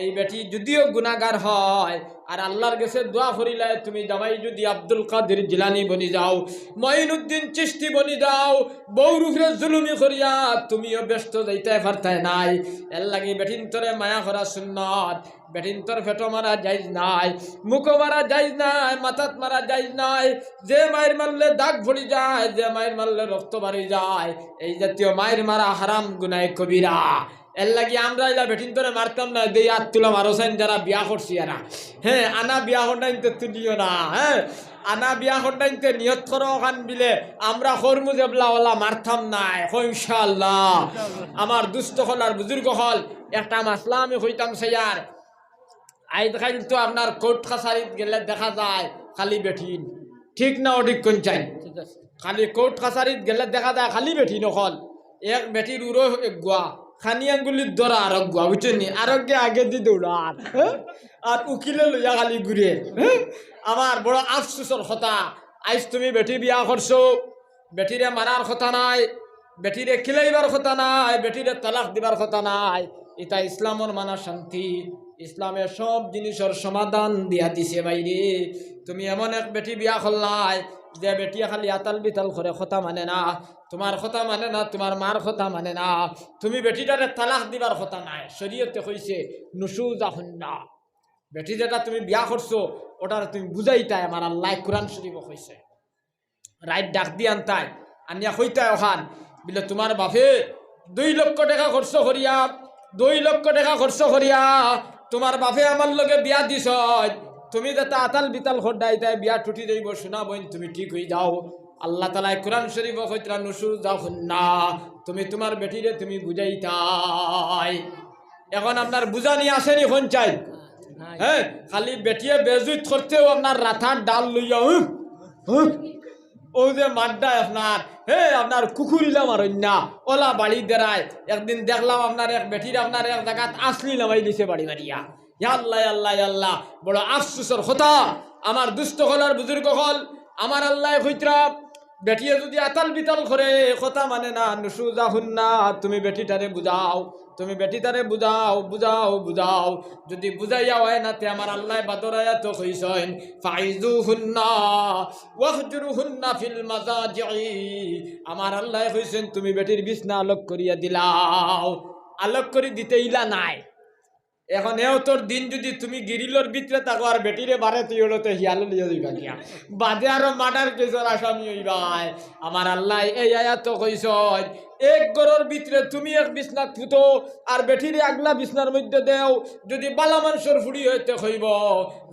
এই বেটি যদিও গুনাহগার হয় আর আল্লাহর কাছে দোয়া করিলে তুমি জামাই যদি আব্দুল কাদের জিলানি বনি যাও মঈনুদ্দিন চিশতি বনি যাও বউর উপরে জুলুমি করিয়া তুমিও ব্যস্ত যাইতে পারতায় নাই এর লাগি বেটিন তোরে মায়া করা সুন্নাত বেটিন তোর ফেটো মারা যাইজ নাই মুখো মারা যাইজ নাই মাথাত মারা যাইজ নাই যে মায়ের মারলে দাগ ভরি যায় যে মায়ের মারলে রক্ত বাড়ি যায় এই জাতীয় মায়ের মারা হারাম গুনাহ কবিরা এর লাগি আমরা এলা বেটিন তোরে মারতাম না দেই হাত তুলা মারোসাইন যারা বিয়া করছি এরা হ্যাঁ আনা বিয়া হন্ডাইতে তুলিও না হ্যাঁ আনা বিয়া হন্ডাইতে নিয়ত করো ওখান বিলে আমরা কর্মু জেবলাওয়ালা মারতাম নাই ইনশাআল্লাহ আমার দুস্থ হল আর বুজুর্গ হল একটা মাসলা আমি হইতাম সেয়ার আইদ খাইল তো আপনার কোর্ট কাছারিত গেলে দেখা যায় খালি বেঠিন ঠিক না অধিক কোন চাই খালি কোর্ট কাছারিত গেলে দেখা যায় খালি বেঠিন হল এক বেটির উড়ো এক গুয়া খানি আঙ্গুলির ধরা আরোগ গুয়া বুঝছেন নি আরোগ্যে আগে দি দৌড়ার আর উকিলে লইয়া খালি ঘুরে আমার বড় আফসোসের কথা আইজ তুমি বেটি বিয়া করছো বেটিরে মারার কথা নাই বেটিরে খিলাইবার কথা নাই বেটিরে তালাক দিবার কথা নাই এটা ইসলামের মানা শান্তি ইসলামের সব জিনিসের সমাধান দিয়া দিছে বাইরে তুমি এমন এক বেটি বিয়া করলাই যে বেটিয়া খালি আতাল বিতাল করে কথা মানে না তোমার কথা মানে না তোমার মার কথা মানে না তুমি বেটিটারে তালাক দিবার কথা নাই শরীয়তে কইছে নুশুজা হুন্না বেটি যেটা তুমি বিয়া করছো ওটার তুমি বুঝাইতাই আমার আল্লাহ কুরআন শরীফ কইছে রাইট ডাক দি আনতাই আনিয়া কইতাই ওখান বলে তোমার বাপে 2 লক্ষ টাকা খরচ করিয়া 2 লক্ষ টাকা খরচ করিয়া তোমার বাপে আমার লগে বিয়া দিছ তুমি যাতে আতাল বিতাল খড়াইতাই বিয়া টুটি যাইব শোনা বইন তুমি ঠিক হয়ে যাও আল্লাহ তাআলা কুরআন শরীফ কইতরা নুশুজা হুন্না তুমি তোমার বেটিরে তুমি বুঝাইতাই এখন আপনার বুঝানি আসেনি কোন চাই হ্যাঁ খালি বেটিয়ে বেজুত করতেও আপনার রাথার ডাল লইয়া ও যে মাড্ডা আপনার আপনার কুকুরিলাম আর অন্যা ওলা বাড়ি দেরায় একদিন দেখলাম আপনার এক বেটির আপনার এক জায়গাত আসলি নামাই দিছে বাড়ি বাড়িয়া আল্লাহ আল্লাহ আল্লাহ বড় আফসোসের কথা আমার দুস্থ হল আর বুজুর্গ হল আমার আল্লাহ কইতরা বেটিয়ে যদি আতাল বিতাল করে কথা মানে না নুশুজা হুন্না তুমি বেটিটারে বুঝাও তুমি বেটিটারে বুঝাও বুঝাও বুঝাও যদি বুঝাইয়া হয় না তে আমার আল্লাহ বাদরায়া তো কইছেন ফাইজুহুন্না ওয়াহজুরুহুন্না ফিল মাজাজি আমার আল্লাহ কইছেন তুমি বেটির বিছনা আলোক করিয়া দিলাও আলোক করে দিতে ইলা নাই এখন এও তোর দিন যদি তুমি গিরিলোর ভিতরে থাকো আর বেটিরে বারে তুই হলো তো হিয়ালো লিয়ে দিবা গিয়া বাদে আরো মার্ডার কেসের আসামি হইবাই। আমার আল্লাহ এই আয়াত তো কইছ এক গরর ভিতরে তুমি এক বিছনা থুতো আর বেটিরে আগলা বিছনার মধ্যে দেও, যদি বালা মানুষের ফুড়ি হইতে হইব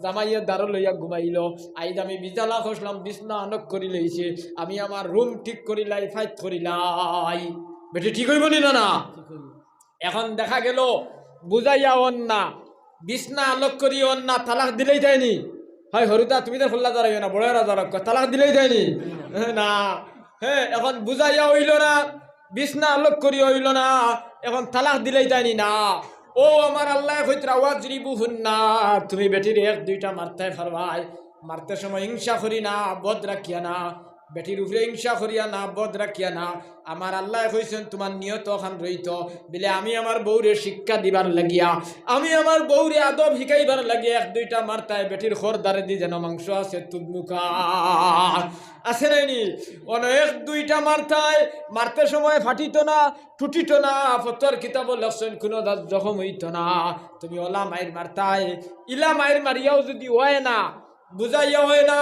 জামাইয়ের দ্বারো লইয়া ঘুমাইল, আইজ আমি বিজালা খসলাম বিছনা আনক করি লইছে, আমি আমার রুম ঠিক করিলাই ফাইট করিলাই, বেটি ঠিক হইব নি? না এখন দেখা গেল বুঝাইয়া অন্না বিছনা আলোক করি অন্না তালাক দিলেই যায়নি হয় হরুদা তুমি তো খোল্লা দাঁড়াইও না, বড় দাঁড়াক তালাক দিলেই যায়নি না। হ্যাঁ এখন বুঝাইয়া হইল না, বিছনা আলোক করি হইল না, এখন তালাক দিলেই যায়নি না। ও আমার আল্লাহ হইতরা ওয়াজরিবু হুন্না, তুমি বেটির এক দুইটা মারতে পারবাই, মারতে সময় হিংসা করি না, বদ রাখিয়া না, বেটির উপরে হিংসা করিয়া না, বদ রাখিয়া না। আমার আল্লাহ কইছেন তোমার নিয়ত ওখান রইত বলে আমি আমার বউরে শিক্ষা দিবার লাগিয়া, আমি আমার বউরে আদব শিখাইবার লাগিয়া এক দুইটা মারতায় বেটির খর দ্বারে দি যেন মাংস আছে তুদমুখা আছে নাইনি, এক দুইটা মারতায় মারতে সময় ফাটিত না, টুটিত না, ফতর কিতাব লক্ষণ কোনো জখম হইত না। তুমি ওলা মায়ের মারতায়, ইলা মায়ের মারিয়াও যদি হয় না, বুঝাইয়া হয় না,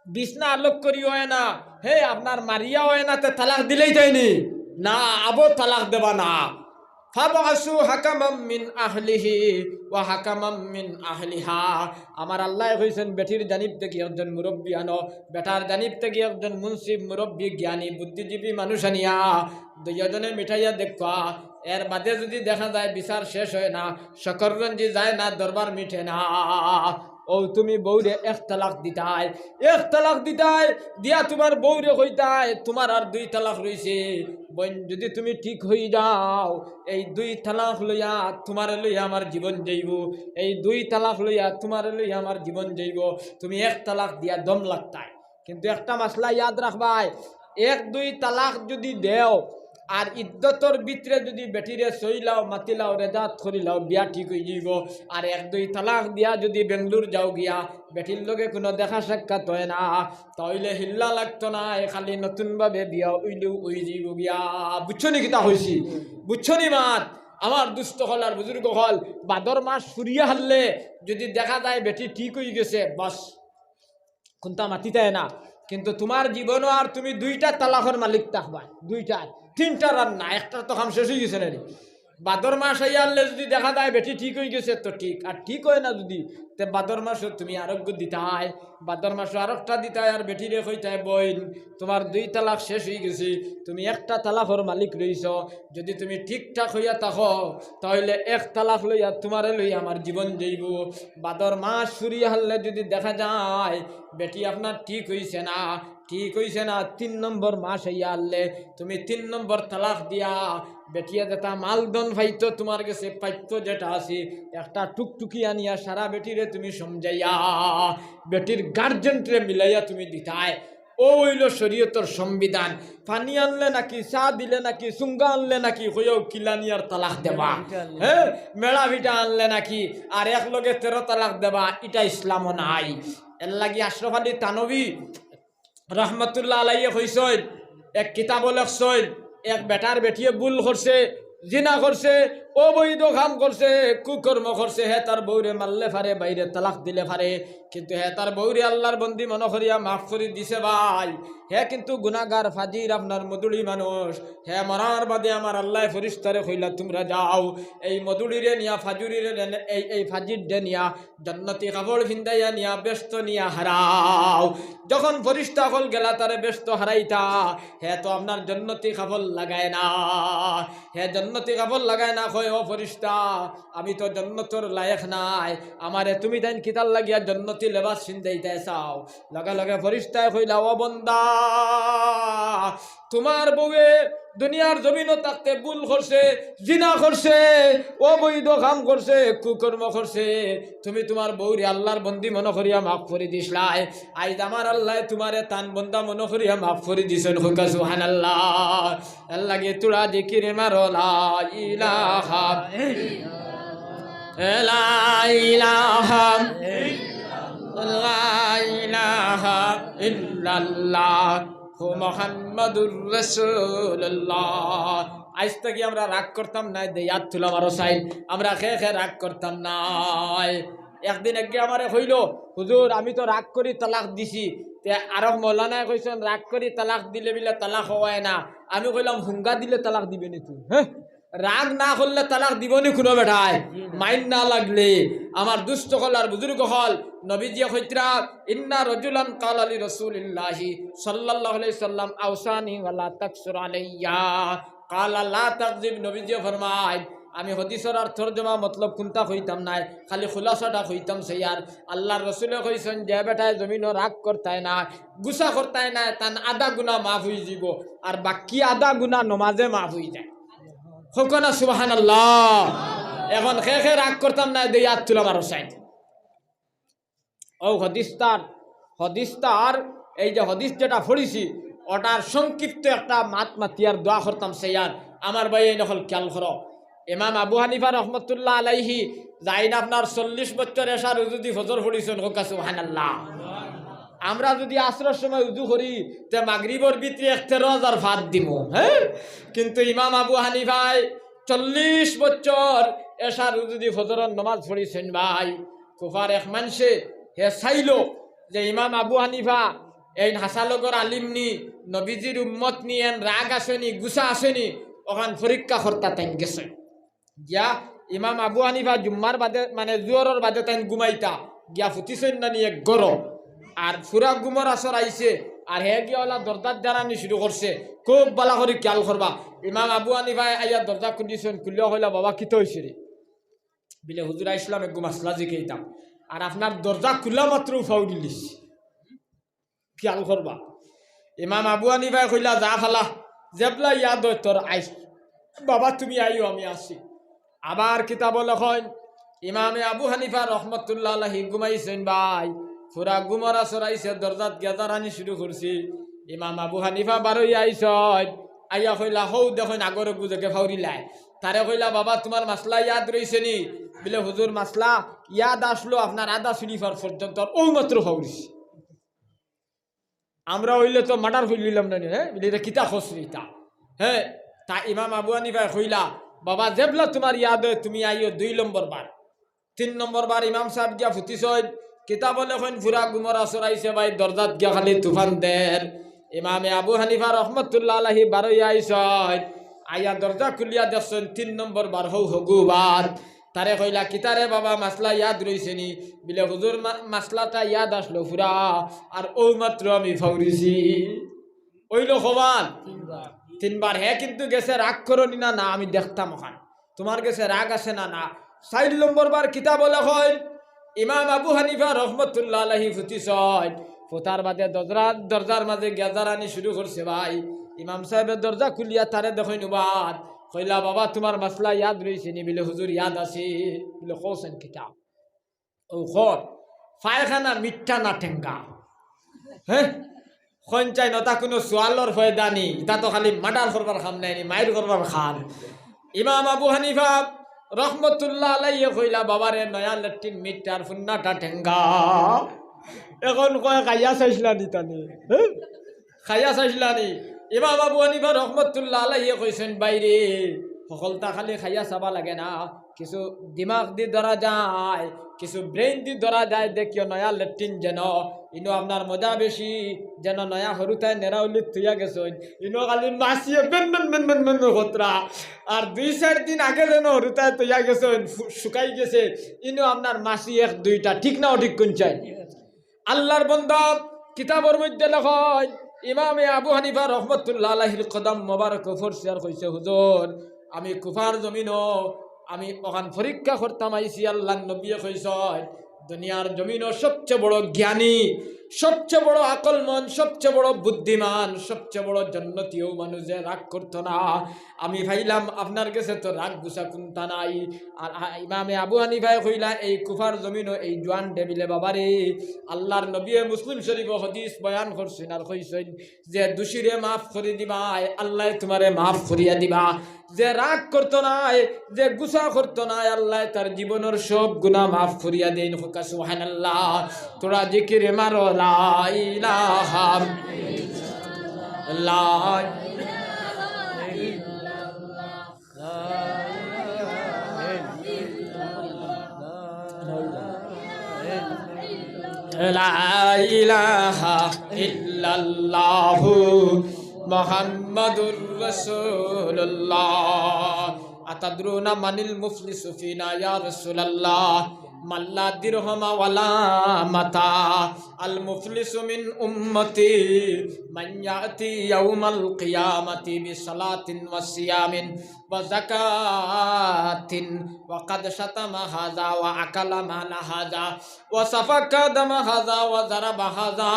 বিছনা আলোক করি হয় না, হে আপনার মারিয়া হয় না, তে তালাক দিলেই যায়নি না, আবো তালাক দেবা না। ফাবাসু হাকামাম মিন আহলিহি ওয়া হাকামাম মিন আহলিহা, আমার আল্লাহ কইছেন বেটির জানিব থেকে একজন মুরব্বী আনো, বেটার জানিব থেকে একজন মুন্সিফ মুরব্বী জ্ঞানী বুদ্ধিজীবী মানুষ আনিয়া দুইজনে মিঠাইয়া দেখবা। এর বাদে যদি দেখা যায় বিচার শেষ হয় না, শকরগঞ্জি যায় না, দরবার মিঠে না, ও তুমি বউরে এক তালাক দিতাই, এক তালাক দিতাই দিয়া তোমার বউরে কইতাই তোমার আর দুই তালাক রইছে, বোন যদি তুমি ঠিক হয়ে যাও এই দুই তালাক লইয়া তোমার লইয়া আমার জীবন যাইব, এই দুই তালাক লইয়া তোমার লইয়া আমার জীবন যাইব, তুমি এক তালাক দিয়া দম লাগতাই। কিন্তু একটা মাসলা ইয়াদ রাখবাই, এক দুই তালাক যদি দেও আর ইদ্যতর ভিতরে যদি বেটিরে সইলাও মাতিলাও রেজাত করিলাও বিয়া ঠিক হয়ে যাইব, আর এক দুই তালাক দিয়া যদি বেঙ্গলোর যাও গিয়া বেটির লগে কোনো দেখা সাক্ষাৎ হয় না, তাইলে হিল্লা লাগতো না, খালি নতুনভাবে বিয়া উইলেও উই যাইব গিয়া। বুঝছো নি কিতা হয়েছি? বুঝছো নি মাত? আমার দুস্থ হল আর বুজুর্গ হল বাদর মাস ফুরিয়া হারলে যদি দেখা যায় বেটি ঠিক হয়ে গেছে, বাস কোনটা মাতিতায় না, কিন্তু তোমার জীবনও আর তুমি দুইটা তালাকের মালিক থাকবা, দুইটা তিনটা রান্না, একটা তো কাম শেষ হয়ে গেছে না। বাদর মাস আইয়া আনলে যদি দেখা যায় বেটি ঠিক হয়ে গেছে তো ঠিক, আর ঠিক হয় না যদি তে বাদর মাসও তুমি আরোগ্য দিতাই, বাদর মাসও আরেকটা দিতাই, আর বেটিরে কইতাই বইন তোমার দুই তালাক শেষ হয়ে গেছে, তুমি একটা তালাকর মালিক রইছ, যদি তুমি ঠিকঠাক হইয়া থাকো তাহলে এক তালাক লইয়া তোমারে লইয়া আমার জীবন যাইব। বাদর মাস ফুরিয়া হারলে যদি দেখা যায় বেটি আপনার ঠিক হইছে না, ঠিক হইছে না, 3 নম্বর মাস হইয়া আনলে তুমি 3 নম্বর তালাক দিয়া বেটিয়া যেটা মালদন ভাইতো তোমার কাছে পাইতো যেটা আছে একটা টুকটুকি আনিয়া সারা বেটিরে তুমি সমঝাইয়া বেটির গার্জেনরে মিলাইয়া তুমি দিতাই। ও হইল শরীয়তের সংবিধান। পানি আনলে নাকি, চা দিলে নাকি, চুঙ্গা আনলে নাকি হইও কিলানিয়ার তালাক দেবা, হ্যাঁ মেলা ভিটা আনলে নাকি আর এক লগে 13 তালাক দেবা, এটা ইসলামও নাই। এর লাগি আশরাফ আলী থানভী রহমতুল্লাহ আলাইহি কইছেন, এক কিতাব লেখছেন, এক বেটার বেটিয়ে ভুল করছে, জিনা করছে, অবৈধ কাম করছে, কুকর্ম করছে, হে তার বউরে মারলে পারে, বাইরে তালাক দিলে পারে, কিন্তু হে তার বউরে আল্লাহর বন্দি মনে করিয়া মাফ করে দিছে ভাই। হে কিন্তু গুনাহগার ফাজির আপনার মধুড়ি মানুষ, হে মরার বাদে আমার আল্লাহ ফেরেশতারে কইলা তোমরা যাও এই মধুড়িরে নিয়া ফাজুরিরে এই ফাজির দে নিয়া জান্নাতি কাপড় ভিন্দাইয়া নিয়া ব্যস্ত নিয়া হারাও। যখন ফেরেশতা হল গেলা তারে ব্যস্ত হারাইতা, হে তো আপনার জান্নাতি কাপড় লাগায় না, হে জান্নাতি কাপড় লাগায় না, কয় ও ফেরেশতা আমি তো জান্নাতের লায়েক নাই, আমারে তুমি দেন কিতাল লাগিয়া জান্নাতি লেবাস ছিনদাইতে চাও। লগে লগে ফেরেশতায় কইলা ও বান্দা তোমার বউয়ে দুনিয়ার জমিনও থাকতে ভুল করছে, জিনা করছে, অবৈধ কাম করছে, কুকর্ম করছে, তুমি তোমার বউরে আল্লাহর বন্দি মনে করিয়া মাফ করে দিসলাই, আইজ আমার আল্লাহ তোমারে তান বন্দা মনে করিয়া মাফ করে দিছেন, হুকা সুবহানাল্লাহ। আল্লাহ গে তোরা জিকিরে মারো লা ইলাহা লা ইলাহা লা ইলাহা ইল্লাল্লাহ মুহাম্মাদুর রাসূলুল্লাহ। আজ থেকে আমরা রাগ করতাম না, ইয়াদ তুলাম আরো সাইন, আমরা খেয়ে খেয়ে রাগ করতাম না। একদিন আগে আমার হইল, হুজুর আমি তো রাগ করি তালাক দিছি। আরো মৌলানা কইছেন রাগ করি তালাক দিলে বিলে তালাক হয় না। আমি কইলাম হুঙ্গা দিলে তালাক দিবে নি তুই? হ্যাঁ, রাগ না করলে তালাক দিবনি কোনো বেটায়, মাইন না লাগলে। আমার দুস্থ হল আর বুজুর্গ হল নবীজি কইতরা ইন্না রাজুলান ক্বালা লি রাসূলিল্লাহি সাল্লাল্লাহু আলাইহি সাল্লাম আওসানি ওয়ালা তাকসুর আলাইয়া ক্বালা লা তাকযিব। নবীজি ফরমায় আমি হাদিসের আর তরজমা মতলব কোনটা কইতাম নাই, খালি খুলাসাটা কইতাম সেইয়ার। আল্লাহর রাসূলে কইছেন যে বেটায় জমিনও রাগ করতায় না, গুসা করতায় না, তান আধা গুনাহ মাফ হই যাব আর বাকি আধা গুনাহ নমাজে মাফ হই যায়। হকনা সুবহানাল্লাহ। এখন খে খে রাগ করতাম না, দেই হাত তুলাম আরো সাইড। ও হদিসটার এই যে হদিস যেটা পড়িছি ওটার সংক্ষিপ্ত একটা মাতিয়ার দোয়া করতাম সেইয়ার। আমার ভাই এই নকল খেয়াল করো, ইমাম আবু হানিফা রহমতুল্লাহ আলাইহি যাইন আপনার 40 বছর এসার যদি ফজর পড়িছেন, হোক সুবহানাল্লাহ। আমরা যদি আসরের সময় উজু করি তে মাগরিবর ভিতরে 13,000 ভাত দিব। হ্যাঁ, কিন্তু ইমাম আবু হানিফায় 40 বছর এসার যদি ফজরের নামাজ পড়িছেন ভাই। কুফার এক মানুষে হে চাইল যে ইমাম আবু হানিফা এই হাসালগর আলিমনি নবীজির উম্মত নিয়ে রাগ আসেনি, গুসা আসেনি, ওখান পরীক্ষা কর্তা তাই গেছে গিয়া ইমাম আবু হানিফা জুম্মার বাদে মানে জোহরের বাদে তাই ঘুমাইতা গিয়া ফুটিছেন না নিয়ে গরো আর ফুরা গুমর আসর আইছে আর হে গিয়া ওলা দরজার জানানি শুরু করছে। খুব বালা করে খেয়াল করবা, ইমাম আবু হানিফা আইয়া দরজা খুলিছেন, খুলিয়া হইলা বাবা কিতো হয়েছে রে বিলে হুজুর ইসলাম একটু মাসলা জিকেইতাম আর আপনার দরজা খোলা মাত্র উফাউ দিলিস। খেয়াল করবা, ইমাম আবু হানিফা কইলা যা ফালা জেবলা ইয়াদ হয় তোর আইস বাবা তুমি আইও আমি আসি। আবার কিতাব লেখন ইমামে আবু হানিফা রহমতুল্লাহ আলাইহি ঘুমাইছেন ভাই, ফুরা গুমরা সরাইছে, দরজাত গেজারানি শুরু করছি। ইমাম আবু হানিফা বারোই আইস আইয়া কইলা হৌ দেখুন আগরে গুজকে ফাউরিলাই। তারে কইলা বাবা তোমার মাসলা ইয়াদ রইছে নি বিলে হুজুর মাসলা ইয়াদ আসলো আপনার আদা শরীফার পর্যন্ত ও মাত্র ফাউরিস। আমরা হইলে তো মার্ডার হইলাম না। হ্যাঁ বলি এটা কিতা খসরিতা। হ্যাঁ, তা ইমাম আবু হানিফা কইলা বাবা জেবলা তোমার ইয়াদ হয় তুমি আইও 2 নম্বর বার। 3 নম্বর বার ইমাম সাহেব গিয়া ফুটিছয়, কিতাব লেখন ফুরা গুমরা সরাইছে ভাই, দরজাত গিয়া খালি তুফান দের। ইমামে আবু হানিফা রহমতুল্লাহ আলাইহি বারোই আইসয় আইয়া দরজা খুলিয়া দেখছেন 3 নম্বর বার হৌ হগুবাদ। তারে কইলা কিতারে বাবা মাসলা ইয়াদ রইছে নি বিলে হুজুর মাসলাটা ইয়াদ আসলো ফুরা আর ও মাত্র আমি ফাউরিছি। ওইল খবান 3 বার। হ্যাঁ কিন্তু গেছে রাগ করনি না? না আমি দেখতাম ওখান তোমার গেছে রাগ আসে না? না। 4 নম্বর বার কিতাব লেখন ইমাম আবু হানিফা রহমতুল্লাহ আলাইহি ফুটিছয়, ফুটার বাদে দরজার মাঝে গেজারানি শুরু করছে ভাই। ইমাম সাহেবের দরজা খুলিয়া তারে দেখেন উবাদ কইলা বাবা তোমার মাসলা ইয়াদ রইছে নি বিলে হুজুর ইয়াদ আছে বিলে কোসেন কিতাব ও খর ফায়খানা মিঠা না ঠেঙ্গা। হ্যাঁ, সঞ্চাই নতা কোনো সোয়ালর ফয়দা নি, তা তো খালি মার্ডার করবার খাম নাই, মায়ের করবার খান। ইমাম আবু হানিফা রহমতুল্লাহ আলাইহি কইলা বাবারে নয়া লেট্রিন মিটার ফুন্নাটা ঠেঙ্গা। এখন কয় খাইয়া চাইছিলানি তানি? হ্যাঁ, খাইয়া চাইছিলানি? ইমাম আবু হানিফা রহমতুল্লাহ আলাইহি কইছেন বাইরে সকলতা খালি খাইয়া চাবা লাগে না, কিছু দিমাগ দি ধরা যায়, কিছু ব্রেইন দি ধরা যায়। দেখিও নয়া লেট্রিন যেন ইনো আপনার মজা বেশি, যেন নয়া হরুতায় নেরাউলি থুইয়া গেছেন ইনো খালি মাসিয়ে বেন বেন বেন বেন বেন হতরা। আর 2-4 দিন আগে যেন হরুতায় থুইয়া গেছেন শুকাই গেছে ইনো আপনার মাসি 1-2টা। ঠিক না অঠিক কোন চাই? আল্লাহর বান্দা কিতাবের মধ্যে লেখয় ইমামে আবু হানিফা রহমতুল্লাহ আলাইহির কদম মোবারক ফরশিয়ার কইছে হুজুর আমি কুফার জমিনও আমি ওখান পরীক্ষা করতাম আইসি। আল্লাহর নবী কইছেন দুনিয়ার জমিনও সবচেয়ে বড় জ্ঞানী, সবচেয়ে বড় আকলমন, সবচেয়ে বড় বুদ্ধিমান, সবচেয়ে বড় জন্নতীয় মানুষ যে রাগ করতো না। আমি ভাইলাম আপনার কাছে তো রাগ গুসা কোনটা নাই। আর ইমামে আবু হানিফায় কইলা এই কুফার জমিনও এই জোয়ান টেবিলে বাবারে আল্লাহর নবী মুসলিম শরীফ হাদিস বয়ান করছেন আর কইছেন যে দোষীরে মাফ করে দিবা আল্লাহ তোমারে মাফ করিয়া দিবা। যে রাগ করতো নাই, যে গুসা করতো নাই, আল্লাহ তার জীবনের সব গুনাহ মাফ করিয়া দেন। হোক সুবহানাল্লাহ। তোরা জিকিরে মারো লা ইলাহা ইল্লাল্লাহ। লা ইলাহা ইল্লাল্লাহু মুহাম্মাদুর রাসূলুল্লাহ। আতাদরুনা মানিল মুফলিসু ফিনা ইয়া রাসূলুল্লাহ? মাল্লা দিরহামা ওয়ালা মাতা। আল মুফলিসু মিন উম্মতি মান ইয়াতি ইয়াউমাল কিয়ামাতি বিসালাতিন ওয়া সিয়ামিন ওয়া যাকাতিন ওয়া কাদ শাতামা হাযা ওয়া আকালা মালা হাযা ওয়া সাফাকা দামা হাযা ওয়া যারাবা হাযা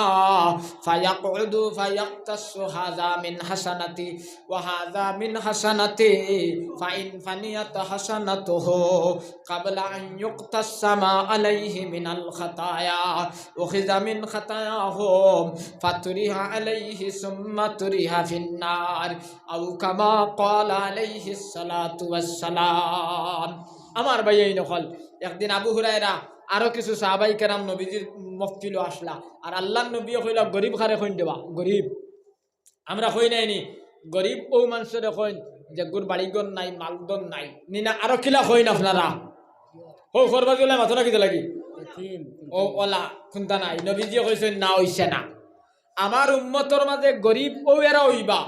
ফায়াকউদু ফায়াক্তাসু হাযা মিন হাসানাতি ওয়া হাযা মিন হাসানাতি ফাইন ফানিয়াত হাসানাতুহু ক্বাবলা আন ইউক্তাসামা আলাইহি মিনাল খাতায়া উখিযা মিন খাতায়াহুম ফাতুরিহা আলাইহি সুম্মা তুরিহা ফিন্নার আও কামা ক্বালা আলাইহি সালাতু ওয়াসসালাম। আমার ভাই এই নকল একদিন আবু হুরায়রা আরো কিছু সাহাবাই কেরাম নবীজির মফকিল আসলা, আর আল্লাহর নবী কইলা গরিব খারে কইন দেবা। গরিব আমরা কই নাইনি, গরিব ও মানুষের কইন যে গুর বাড়িগণ নাই, মালদন নাই, নিনা আরো কিলা কইন আপনারা ও করবা দিলে মাথা রাখিতে লাগি ও ওলা খুনতা নাই। নবীজি কইছেন না হইছে না, আমার উম্মতর মাঝে গরিব ও এরা হইবা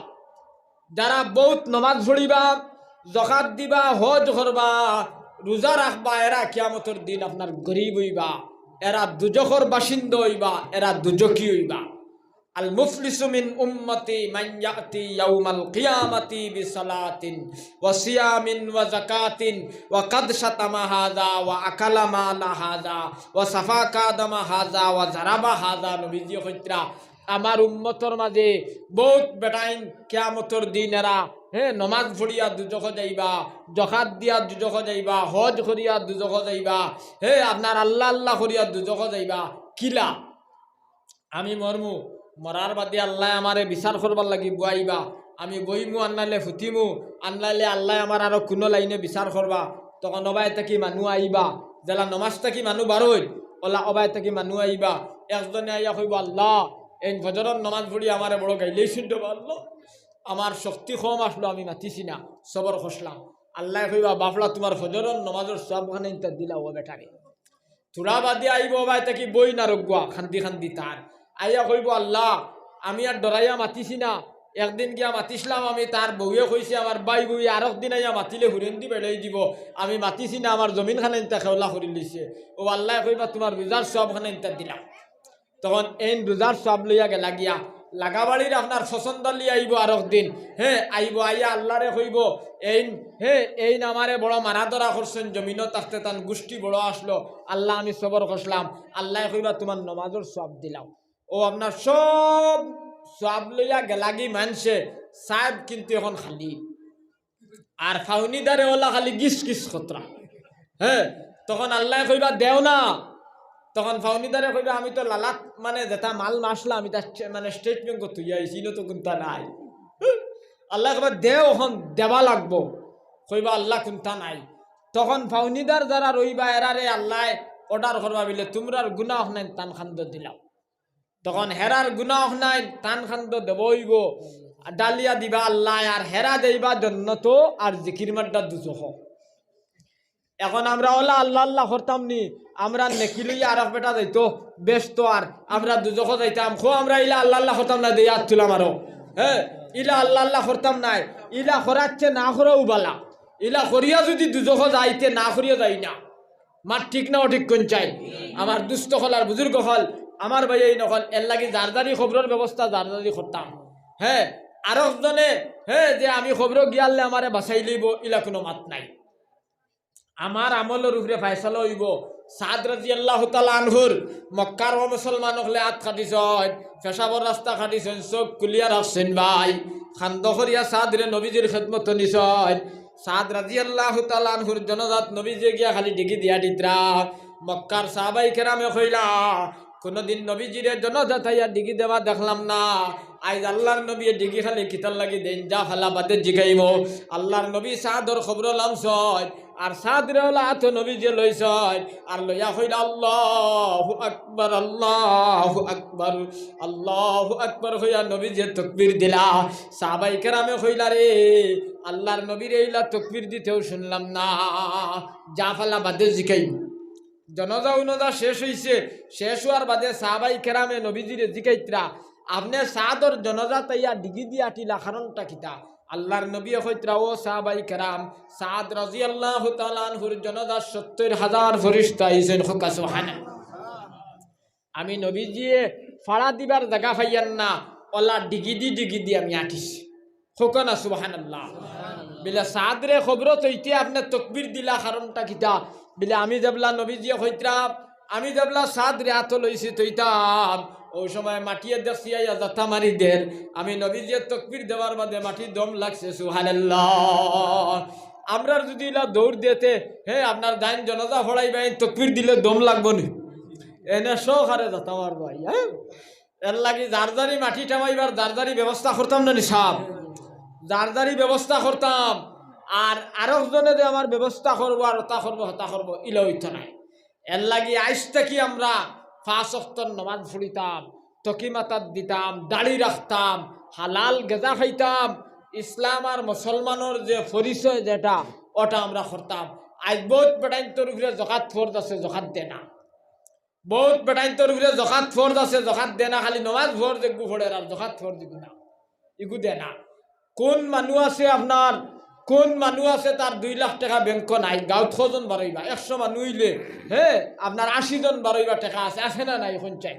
যারা বহুত নমাজ পড়িবা, যাকাত দিবা, হজ করবা, রোজা রাখবা, এরা কিয়ামতের দিন আপনার গরিব হইবা, এরা দুজখর বাসিন্দা হইবা, এরা দুজকি হইবা। আল মুফলিসু মিন উম্মতি মান ইয়াতি ইয়াউমাল কিয়ামাতি বিসালাতিন ওয়া সিয়ামিন ওয়া যাকাতিন ওয়া কাদ শাতামা হাযা ওয়া আকালা মালা হাযা ওয়া সাফাকা দামা হাযা ওয়া যারাবা হাযা। নবীজি কইত্রা আমার উম্মতর মাঝে বহুত বেটাইন কিয়ামতের দিন এরা নমাজ পড়িয়া দুজখ যাইবা, যাকাত দিয়া দুজখ যাইবা, হজ করিয়া দুজখ যাইবা, আপনার আল্লাহ আল্লাহ করিয়া দুজখ যাইবা। কিলা আমি মরমু, মরার বাদে আল্লাহ আমারে বিচার করবার লাগি বুয়াইবা, আমি বইমু আননাইলে ফুটিমু, আননাইলে আল্লাহ আমার আরো কোনো লাইনে বিচার করবা। তখন অবাই থাকি মানুষ আইবা, জেলা নমাজ থাকি মানুষ বারোই ওলা অবাই থাকি মানুষ আইবা। একজনে আইয়া কইব আল্লাহ এই ফজরের নমাজ পড়ি আমারে বড় গাইলেই শুনতে পারলো, আমার শক্তি কম আসলো, আমি মাতিছি না, সবর খসলাম। আল্লাহ কইবা বাফলা তোমার ফজরের নমাজের সবখানে ইন্তা দিলা ও বেটারে। থোড়া বাদে আইব অবাই থাকি বই না রগুয়া খান্দি খান্দি তার আইয়া কইব আল্লাহ আমি আর ডরাইয়া মাতিছি না, একদিন গিয়া মাতিছিলাম আমি, তার বউয়ে কইছে আমার বাই বই আর একদিন আইয়া মাতিলে হুরেন্দি বেড়াই দিব, আমি মাতিছি না, আমার জমিন খানে ইন্তা খেওলা করি লইছে। ও আল্লাহ কইবা তোমার রোজার সবখানে ইন্তা দিলাম। তখন এই রোজার সব লইয়া গেলা গিয়া লাগাবাড়ির আপনার পছন্দ লিয়ে আইব আর একদিন, আইব আইয়া আল্লাহরে কইব এই আমারে বড় মারা ধরা করছেন, জমিনও থাকতে তান গোষ্ঠী বড় আসলো, আল্লাহ আমি সবর খসলাম। আল্লাহ কইবা তোমার নমাজের সব দিলাম। ও আপনার সব সব লইয়া গেলাগি মানছে সাহেব, কিন্তু এখন খালি আর ফাউনিদারে ওলা খালি গিস গিস খতরা। তখন আল্লাহ কইবা দেও না, তখন ফাউনিদারে কইবা আমি তো লালাত মানে যেটা মাল মাসলা আমি তার মানে স্টেট ব্যাংক তুই আইছি তো কোনটা নাই। আল্লাহ কইবা দেও এখন দেবা লাগবো, কইবা আল্লাহ কোনটা নাই। তখন ফাউনিদার যারা রইবা এরারে আল্লাহ অর্ডার করবা বিলে তোমরার গুনাহ নাই তান খান্দ দিলাম। তখন হেরার গুনাহ নাই তান খান্দ দেবইব, ডালিয়া দিবা আল্লাহ, আর হেরা দেইবা জন্নত আর জিকির মাড্ডা দুজহ। এখন আমরা ওলা আল্লাহ আল্লাহ করতাম নি, আমরা নেকি লইয়া আর বেটা যাইতো বেশ, তো আর আমরা দুজখ যাইতাম খো, আমরা ইলা আল্লাহ আল্লাহ করতাম না দিয়ে হাত তুলাম আরো। ইলা আল্লাহ আল্লাহ করতাম নাই, ইলা করাচ্ছে না করেও বালা, ইলা করিয়া যদি দুজখ যাইতে না করিয়া যাই না, মার ঠিক না ঠিক কোন চাই। আমার দুস্থ হল আর বুজুর্গ হল আমার ভাই এই নকল এর লাগি জারদারি খবরের ব্যবস্থা জারদারি করতাম। আর একজনে যে আমি খবর গিয়ালে আমারে বাঁচাই লইব, ইলা কোনো মাত নাই। আমার আমলের উপরে ফাইসালা হইব। সাদ রাদিয়াল্লাহু তাআলা আনহুর মক্কার ও মুসলমান হলে আত খাটিছেন, পেশাবর রাস্তা খাটিছেন, চোখ কুলিয়া রাখছেন ভাই, খান্দখরিয়া সাদরে নবীজির খেদমত নিছেন। সাদ রাদিয়াল্লাহু তাআলা আনহুর জনজাত নবীজি গিয়া খালি ডিগি দিয়া দিতরা। মক্কার সাহাবাই কেরামে কইলা কোনদিন নবীজিরে জনজাত আইয়া ডিগি দেওয়া দেখলাম না, আইজ আল্লাহর নবী ডিগি খালি কিতার লাগি দেন, যা ফালা বাদে জিগাইব। আল্লাহর নবী সাদর খবর লামছয়, আর সাদরে হলা আত নবী যে লইছয়, আর লইয়া কইলা আল্লাহু আকবার আল্লাহু আকবার আল্লাহু আকবার হইয়া নবী যে তাকবীর দিলা। সাহাবাই কেরামে কইলা রে আল্লাহর নবীর এইলা তাকবীর দিতেও শুনলাম না, যা ফালা বাদে জিগাইব। জনজা উনজা শেষ হইছে, শেষ হওয়ার বাদে সাহাবাই কেরামে নবীজিরে জিকাইতরা আপনি সাদর জনজা তাইয়া ডিগি দিয়া আটিলা কারণটা কিতা? আল্লাহর নবী কইতরা ও সাহাবাই কেরাম সাদ রাদিয়াল্লাহু তাআলা আনহুর জনজা ৭০,০০০ ফেরেশতা আইছেন খোকা সুবহানাল্লাহ। আমি নবীজিয়ে ফাড়া দিবার জায়গা পাইয়ান না, ওলা ডিগি দি আমি আটিছি খোকা না সুবহানাল্লাহ। বিলা সাদরে খবর তৈতে আপনি তকবীর দিলা কারণটা কিতা? বিলে আমি যাবলা নবীজিয়ে কইতরা আমি যাবলা সাদরে হাত লইছি তৈতাম ওই সময় মাটিয়ে দেখছি আইয়া জাতা মারি দের আমি নবীজিয়ে তকবীর দেওয়ার বাদে মাটি দম লাগছে সুবহানাল্লাহ। আমরার যদি ইলা দৌড় দিতে হে আপনার দাইন জনজা ফড়াইবাই তকবীর দিলে দম লাগবো নি? এনে শখ আরে জাতা মারবো হ্যাঁ। এর লাগি জারজারি মাটি টামাইবার জারজারি ব্যবস্থা করতাম না নি সাপ, জারজারি ব্যবস্থা করতাম। আর আরেকজনে যে আমার ব্যবস্থা করবো আর হতা করবো ইলা হইতো নাই। এর লাগি আইস থেকে আমরা ৫ ওয়াক্ত নামাজ পড়িতাম, তকি মাতাত দিতাম, দাড়ি রাখতাম, হালাল গেজা খাইতাম। ইসলাম আর মুসলমানের যে পরিচয় যেটা ওটা আমরা করতাম। আজ বহুত বেটাইন তোর উপরে জকাত ফোর্দ আছে, জকাত দে না। বহুত বেটাইন তোর উপরে জকাত ফোর্দ আছে, জকাত দে না। খালি নমাজ ফোর দেখবো ফোড়ে আর জকাত ফোর দিব না, ইগু দে না। কোন মানুষ আছে আপনার, কোন মানুষ আছে তার ২ লাখ টাকা ব্যাংক নাই, গাঁৱত কজন বারইবা ১০০ মানুষ হইলে হ্যাঁ আপনার ৮০ জন বারইবা টাকা আছে না নাই? এখন চাই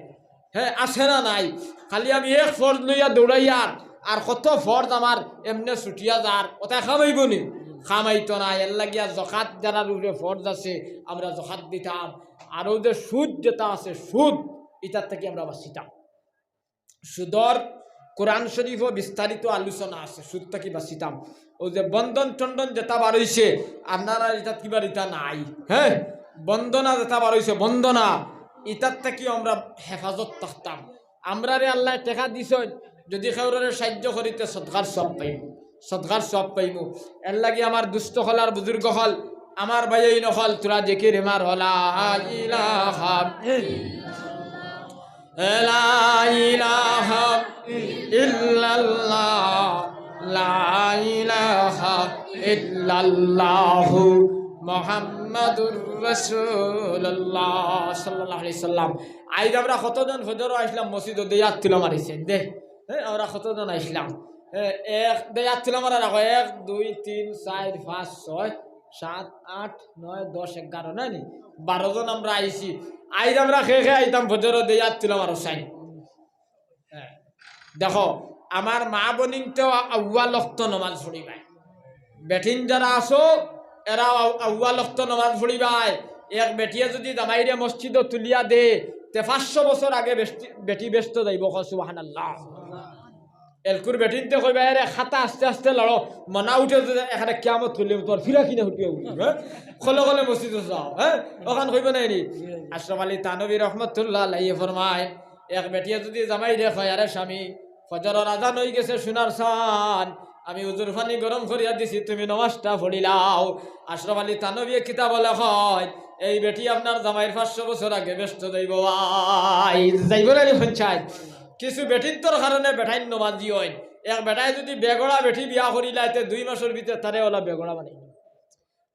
হ্যাঁ আছে না নাই? খালি আমি এক ফর্জ লইয়া দৌড়াইয়ার আর কত ফর্জ আমার এমনি ছুটিয়া যার ওটাই খামাইব নি? খামাইতো না। এর লাগিয়া জকাত যারা উপরে ফর্জ আছে আমরা জকাত দিতাম। আরও যে সুদ যেটা আছে সুদ, এটার থেকে আমরা বাঁচিতাম। সুদর কোরআন শরীফও বিস্তারিত আলোচনা আছে, সুদ থেকে বাঁচিতাম। ও যে বন্ধন টন্ডন যেটা বার হইছে আপনারা এটা কিবার ইটা নাই হ্যাঁ, বন্দনা যেটা বার হইছে বন্দনা, ইটার থেকে আমরা হেফাজত থাকতাম। আমরা রে আল্লাহ টেকা দিছ যদি খেউরে সাহায্য করিতে সদকার সব পাইম, সদকার সব পাইমু। এর লাগি আমার দুস্থ হল আর বুজুর্গ হল আমার ভাই নহল তোরা দেখি রেমার হলা ইলাহা লা ইলাহা ইল্লাল্লাহ লা ইলাহা ইল্লাল্লাহু মুহাম্মাদুর রাসূলুল্লাহ সাল্লাল্লাহু আলাইহি সাল্লাম। আইজ আমরা কতজন ফজর আসলাম মসজিদে দেয়াত তুলা মারিছেন দে হ্যাঁ, আমরা কতজন আসলাম এক দেয়াত তুলা মারার ১ ২ ৩ ৪ ৫ ৬ ৭ ৮ ৯ ১০ ১১ না নি ১২ জন আমরা আইছি। আইজ আমরা খেয়ে আইতাম ফজর দেয়াত তুলা মারো সাইন। হ্যাঁ দেখো আমার মা বোনিন তো আউ্য়াল ওয়াক্ত নমাজ পড়িবাই, বেঠিন যারা আসো এরা আউ্য়াল ওয়াক্ত নমাজ পড়িবাই। এক বেটিয়ে যদি জামাইরে মসজিদ তুলিয়া দে তে ৫০০ বছর আগে বেটি ব্যস্ত যাইব সুবহানাল্লাহ। এলকুর বেটিনতে কইবা রে খাতা আস্তে আস্তে লড়ো মনা উঠে এখানে কিয়ামত তুলি তোর ফিরা কিনে হুটিয়ে উঠি হ্যাঁ খলে খলে মসজিদে যাও হ্যাঁ ওখান কইব নাই নি। আশরাফ আলী থানভী রহমতুল্লাহ আলাইহি ফরমায় এক বেটিয়ে যদি জামাই রে কয় আরে স্বামী ফজরের আজান হয়ে গেছে সোনার সান, আমি উজুর পানি গরম করিয়া দিছি তুমি নমাজটা পড়িলাও। আশরাফ আলী থানভী কিতাব বলে হয় এই বেটি আপনার জামাইয়ের ৫০০ বছর আগে ব্যস্ত যাইব যাইব না পঞ্চায়েত। কিছু বেটিন্তর কারণে বেটাইন নমাজি হয়। এক বেটায় যদি বেগড়া বেটি বিয়া করিলাইতে ২ মাসের ভিতরে তারে ওলা বেগড়া বানাই।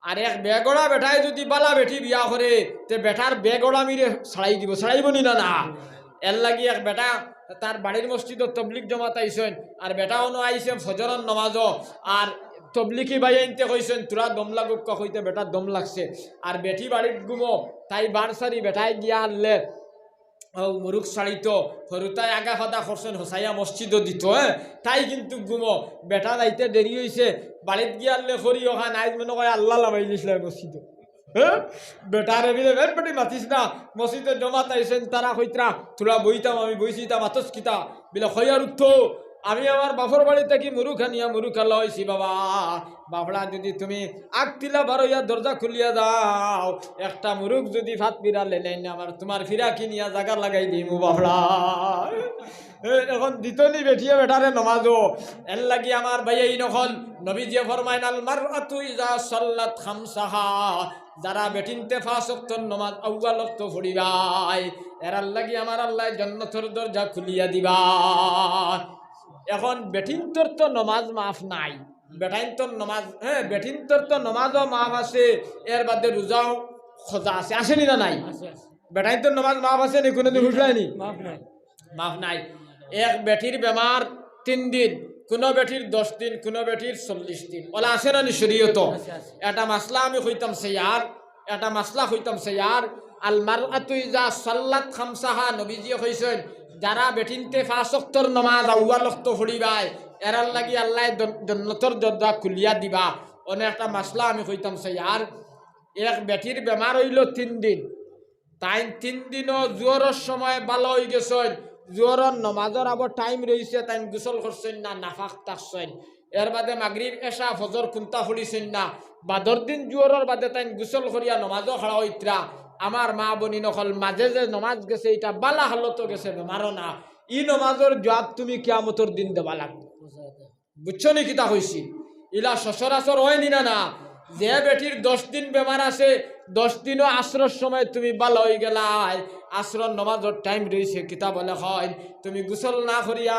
আর এক বেগড়া বেটায় যদি বালা বেটি বিয়া করে তে বেটার বেগড়া মিরে ছাড়াই দিব, ছাড়াইব নি না না? এর লাগি এক বেটা তার বাড়ির মসজিদত তবলিক জমাত আইসেন আর বেটা অনো আইসে ফজরের নমাজও আর তবলিকি ভাই আনতে কইছেন তোরা দম লাগুক কইতে বেটা দম লাগছে। আর বেটি বাড়ির গুমো তাই বারসারি বেটায় গিয়া আনলে মুরুখ ছাড়িত হরুতায় আগা ফাদা করছেন হোসাইয়া মসজিদও দিত হ্যাঁ, তাই কিন্তু গুমো বেটা যাইতে দেরি হয়েছে বাড়িত গিয়া আনলে করি ওখান আইজ মনে কয় আল্লাহ লাভাই দিছিল মসজিদ হ্যাঁ। বেটারে বিলে বেটি মাতিস না মসজিদে জমাত আইসেন তারা কইতরা তোরা বইতাম আমি বইছিতাম আতস কিতা বিলে খয়ার উঠত আমি আমার বাপর বাড়িতে কি মুরুখা নিয়া মুরুখা লইছি বাবা। বাবলা যদি তুমি আগতিলা বারইয়া দরজা খুলিয়া যাও একটা মুরুখ যদি ভাত বিড়ালে নেই না আমার তোমার ফিরা কিনিয়া জায়গা লাগাই দিমু বাবলা। এখন দিতনি বেঠিয়ে বেটারে নমাজো এর লাগি আমার ভাইয়াই নকল নবীজি ফরমাইন আল মারআতু ইযা সাল্লাত খামসাহা যারা বেটিনতে ৫ ওয়াক্ত নমাজ আউ্য়াল ওয়াক্ত পড়িবাই এরার লাগি আমার আল্লাহ জান্নাতের দরজা খুলিয়া দিবা। এখন বেটিনতর তো নমাজ মাফ নাই, বেটাইনতর নমাজ হ্যাঁ বেটিনতর তো নমাজও মাফ আছে, এর বাদে রোজাও খোঁজা আছে, আসেনি না নাই? আছে আছে বেটাই তো নমাজ মাফ আছে নি, কোনোদিন বুঝলাইনি? মাফ নাই মাফ নাই। এক বেটির বেমার 3 দিন, কোনো বেটির 10 দিন, কোনো বেটির 40 দিন, ওলা আছে না নি শরীয়ত? আছে আছে এটা মাসলা আমি কইতাম সেয়ার, এটা মাসলা কইতাম সেয়ার। আল মারআতু ইজা সাল্লাত খামসাহা, নবীজি কইছেন যারা বেটিনতে 5 ওয়াক্তর নামাজ আউয়াল ওয়াক্ত পড়িবাই এরার লাগি আল্লাহ জান্নাতের দরজা খুলিয়া দিবা। অনেক একটা মাসলা আমি কইতাম সেয়ার। এক বেটির বেমার হইল 3 দিন, তাই 3 দিনও জোয়ারের সময় ভালো হয়ে গেছেন, জোয়ারের নমাজের আবার টাইম রয়েছে, তাই গোসল করছেন না, নাফাক থাকছেন, এর বাদে মাগরিব এশা ফজর কুন্তা ফুলিছেন না, বাদর দিন জোয়ারের বাদে তাই গোসল করিয়া নমাজও খাড়া হইতরা। আমার মা বনি নকল মাঝে যে নমাজ গেছে এটা বালা হালত গেছে, বেমারও না, ই নমাজের জবাব তুমি কিয়ামতের দিন দেবা লাগবে। বুঝছো নি কিতা হইছি? ইলা সচরাচর হয়নি না না। যে বেটির 10 দিন বেমার আছে, 10 দিনও আসরের সময় তুমি ভালো হয়ে গেলাই, আসরের নমাজের টাইম রয়েছে, কিতা বলে হয় তুমি গোসল না করিয়া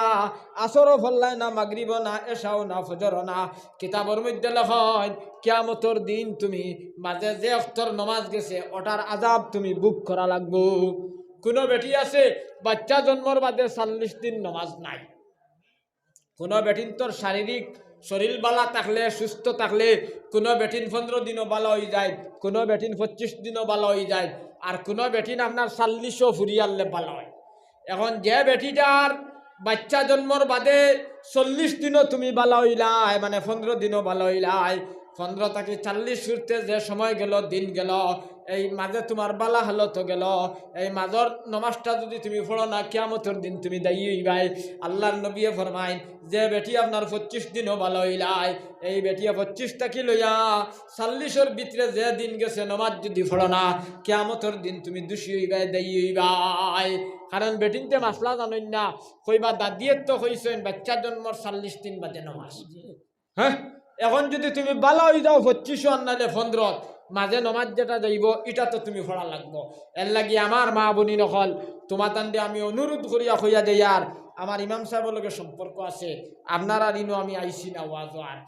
আসরও ফল্লাই না, মাগরিবও না, এশাও না, ফজরও না, কিতাবর মধ্যে লেখায় কিয়ামতের দিন তুমি মাঝে যে অক্তর নমাজ গেছে ওটার আজাব তুমি বুক করা লাগবো। কোনো বেটি আছে বাচ্চা জন্মর বাদে 40 দিন নমাজ নাই। কোনো বেটিন তোর শারীরিক শরীর বালা থাকলে, সুস্থ থাকলে কোনো বেটিন 15 দিনও ভালো হয়ে যায়, কোনো বেটিন 25 দিনও ভালো হয়ে যায়, আর কোনো বেটিন আপনার 40ও ফুরিয়ালে ভালো হয়। এখন যে বেটিটার বাচ্চা জন্মর বাদে 40 দিনও তুমি ভালো হইলাই, মানে 15 দিনও ভালো হইলাই, 15 থেকে 40 ছুটতে যে সময় গেল, দিন গেল, এই মাঝে তোমার বালা হালত গেল, এই মাঝর নমাজটা যদি তুমি পড়ো না, কিয়ামতের দিন তুমি দায়ী হইবাই। আল্লাহর নবী ফরমাইন যে বেটি আপনার 25 দিনও ভালো হইলাই, এই বেটিয়া 25 টাকি লইয়া 40-এর ভিতরে যে দিন গেছে নমাজ যদি পড়ো না, কিয়ামতের দিন তুমি দোষী হইবাই, দায়ী হইবাই। কারণ বেটিনতে মাসলা জানেন না, কইবা দাদিয়ের তো কইছেন বাচ্চা জন্মর 40 দিন বাদে নমাজ। হ্যাঁ, এখন যদি তুমি ভালো হয়ে যাও 25 আনলে 15 মাঝে নমাজ যেটা যাইব এটা তো তুমি পড়া লাগবো। এর লাগি আমার মা বনি নকল তোমার তান্ডে আমি অনুরোধ করিয়া হইয়া যাই, আর আমার ইমাম সাহেবের লগে সম্পর্ক আছে, আপনার আর ইনো আমি আইসি না ওয়াজ, আর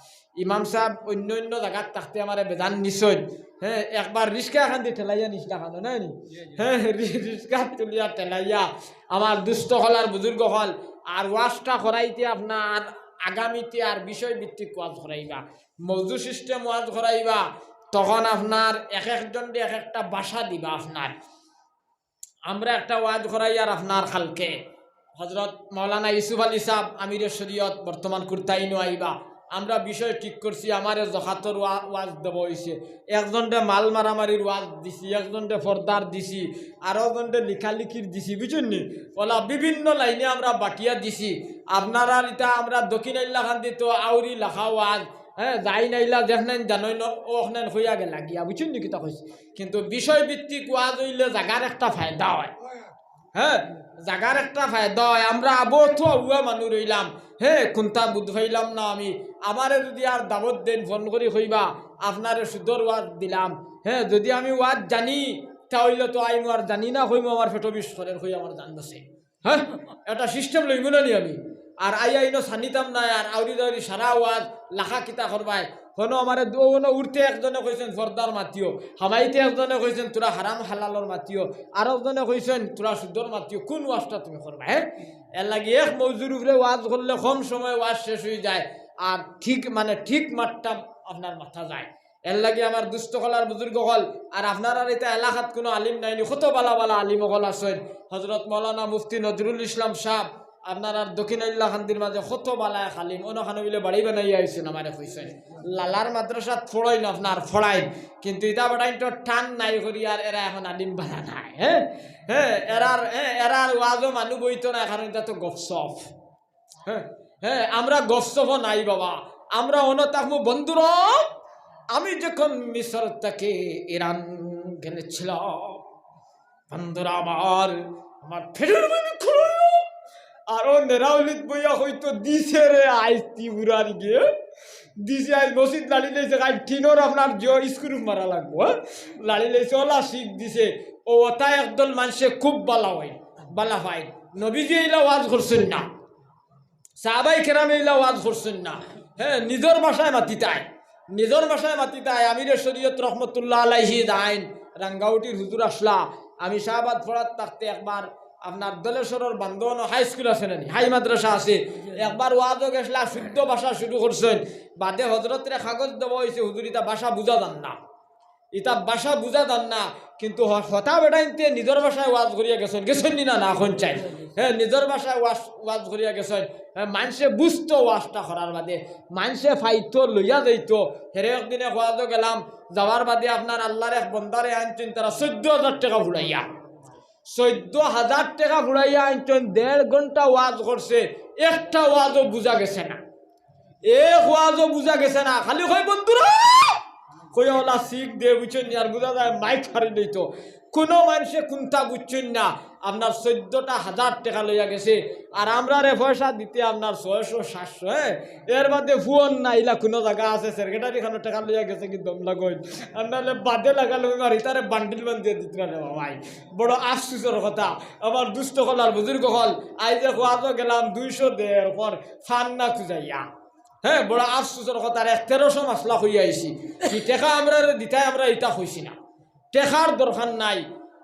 ইমাম সাহেব অন্য অন্য জায়গার থাকতে আমার বেদান নিশ্চয়। হ্যাঁ, একবার রিস্কা এখান দিয়ে ঠেলাইয়া নিস না খানো নাই নি? হ্যাঁ, রিস্কা তুলিয়া ঠেলাইয়া আমার দুস্থ হল আর বুজুর্গ হল, আর ওয়াজটা করাইতে আপনার আগামীতে আর বিষয় ভিত্তিক ওয়াজ করাইবা, মৌজু সিস্টেম ওয়াজ করাইবা, তখন আপনার এক একজন এক একটা বাসা দিবা। আপনার আমরা একটা ওয়াজ করাই আর আপনার খালকে হজরত মৌলানা ইউসুফ আলী সাহেব আমিরে শরীয়ত বর্তমান কুর্তাইনো আইবা, আমরা বিষয় ঠিক করছি, আমার জখাতর ওয়াজ দেব হয়েছে, একজনটে মাল মারামারির ওয়াজ দিছি, একজনটে ফর্দার দিছি, আরো জনটে লিখালিখির দিছি, বুঝছেন নি? ওলা বিভিন্ন লাইনে আমরা বাটিয়া দিছি। আপনারা এটা আমরা দক্ষিণ আইল্লাখান দিত আউরি লেখা ওয়াজ, হ্যাঁ, যাই নাইলা দেখনেন জানই ওখানে হইয়া গেলা গিয়া, বুঝছেন নি কিতা কইছি? কিন্তু বিষয় ভিত্তিক ওয়াজ হইলে জাগার একটা ফায়দা হয়। হ্যাঁ, জাগার একটা ফায়দা হয়। আমরা আবতো উয়া মানুষ রইলাম, হ্যাঁ, কোনটা বুধ হইলাম না আমি, আমারে যদি আর দাবত দেন ফোন করি হইবা আপনারে সুদর ওয়াজ দিলাম, হ্যাঁ, যদি আমি ওয়াজ জানি তাহলে তো আইন আর জানি না হইম, আমার ফেটো বিশ্বরের হই আমার জান বসে। হ্যাঁ, একটা সিস্টেম লইব না নি আমি, আর আইনো সানিতাম না, আর আউরি দাউরি সারা ওয়াজ লাখা কিতা করবাই হনো আমার উঠতে একজনে কইছেন ফর্দার মাতিও, হামাইতে একজনে কইছেন তোরা হারাম হালালর মাতিও, আর একজনে কইছেন তোরা শুদ্ধর মাতিও, কোন ওয়াজটা তুমি করবা? হ্যাঁ, এর লাগে এক মজুর উপরে ওয়াজ করলে কম সময় ওয়াজ শেষ হয়ে যায়, আর ঠিক মানে ঠিক মাঠটা আপনার মাথা যায়। এর লাগে আমার দুস্থ হলার বুজুর্গ হল, আর আপনার আর এটা এলাকাত কোনো আলিম নাইনি, কত বালা বালা আলিম হল আছেন, হজরত মৌলানা মুফতি নজরুল ইসলাম সাহেব আপনার আর দক্ষিণ আইল্লাখান্দির মাঝে কত বালায় খালিম ওখানে বলে বাড়ি বানাইয়া আইসেন, আমারে কইছেন লালার মাদ্রাসাত ফড়াই না আপনার ফড়াই, কিন্তু এটা বাড়াই তো টান নাই করি, আর এরা এখন আলিম বানা নাই। হ্যাঁ, হ্যাঁ, এরার ওয়াজও মানুষ বইতো না, এখন এটা তো গপসপ। হ্যাঁ, হ্যাঁ, আমরা গপসপও নাই বাবা, আমরা অনতাকমু বন্ধুরা। আমি যখন মিশর থেকে ইরান গেলেছিলাম বন্ধুরা, আমার ফেরের মানে খুলো, আরো নেরাউলিত বইয়া হয়তো দিছে রে আইস ত্রিপুরার গিয়ে দিছে, আইস মসজিদ লাড়ি লেছে, আই ঠিনর আপনার যে স্ক্রু মারা লাগবো, লাড়ি লেছে ওলা শিখ দিছে, ও ওটা একদল মানুষে খুব বালা হয়, বালা ভাই নবীজি এইলা ওয়াজ করছেন না, সাহাবাই কেরামে এইলা ওয়াজ করছেন না। হ্যাঁ, নিজের ভাষায় মাতিতায়, নিজের ভাষায় মাতিতায়। আমিরে শরীয়ত রহমতুল্লাহ আলাইহি দাইন রাঙ্গাউটির হুজুর আসলা আমি শাহবাদ ফোড়াত থাকতে একবার আপনার দলেশ্বরের বান্ধবন হাই স্কুল আছে নানি হাই মাদ্রাসা আছে একবার ওয়াজও গেছলা শুদ্ধ ভাষা শুরু করছেন বাদে হজরতের কাগজ দেওয়া হয়েছে হুজুর ইতা ভাষা বুঝা যান না ইতা ভাষা বুঝা যান না কিন্তু হতা বেটাইতে নিজের ভাষায় ওয়াজ করিয়া গেছেন গেছেন নি না না এখন চাই হ্যাঁ নিজের ভাষায় ওয়াজ করিয়া গেছেন মানুষে বুঝতো ওয়াজটা করার বাদে মানুষে ফাইতো লইয়া যাইতো হেরে একদিনে ওয়াজও গেলাম যাওয়ার বাদে আপনার আল্লাহর এক বন্দারে আনছেন তারা 14,000 টাকা ফুড়াইয়া 14,000 টাকা ফুড়াইয়া আনছেন 1.5 ঘন্টা ওয়াজ করছে একটা ওয়াজও বুঝা গেছে না এক ওয়াজও বুঝা গেছে না খালি কই বন্ধুরা কই ওলা শিখ দে বুঝছেন আর বুঝা যায় মাইক হারি দিত কোনো মানুষে কোনটা বুঝছেন না আপনার 14,000 টাকা লইয়া গেছে আর আমরা রে পয়সা দিতে আপনার 600-700 হ্যাঁ এর বাদে ফোন না ইলা কোনো জায়গা আছে সেক্রেটারি খানো টাকা লইয়া গেছে কিন্তু দমলা কই আপনারে বাদে লাগালো আর ইতারে বান্ডিল বান্ধিয়ে দিতে না ভাই বড় আফসোসের কথা আমার দুষ্ট হল আর বুজুর্গ হল আই যে খোয়াজও গেলাম 200 দেড় পর ফান না খুঁজাইয়া হ্যাঁ বড় আফসোসের কথা 1300 মাসলা হইয়া আইছি কি টাকা আমরা দিতাই আমরা ইটা হইছি না টেকার দরকার নাই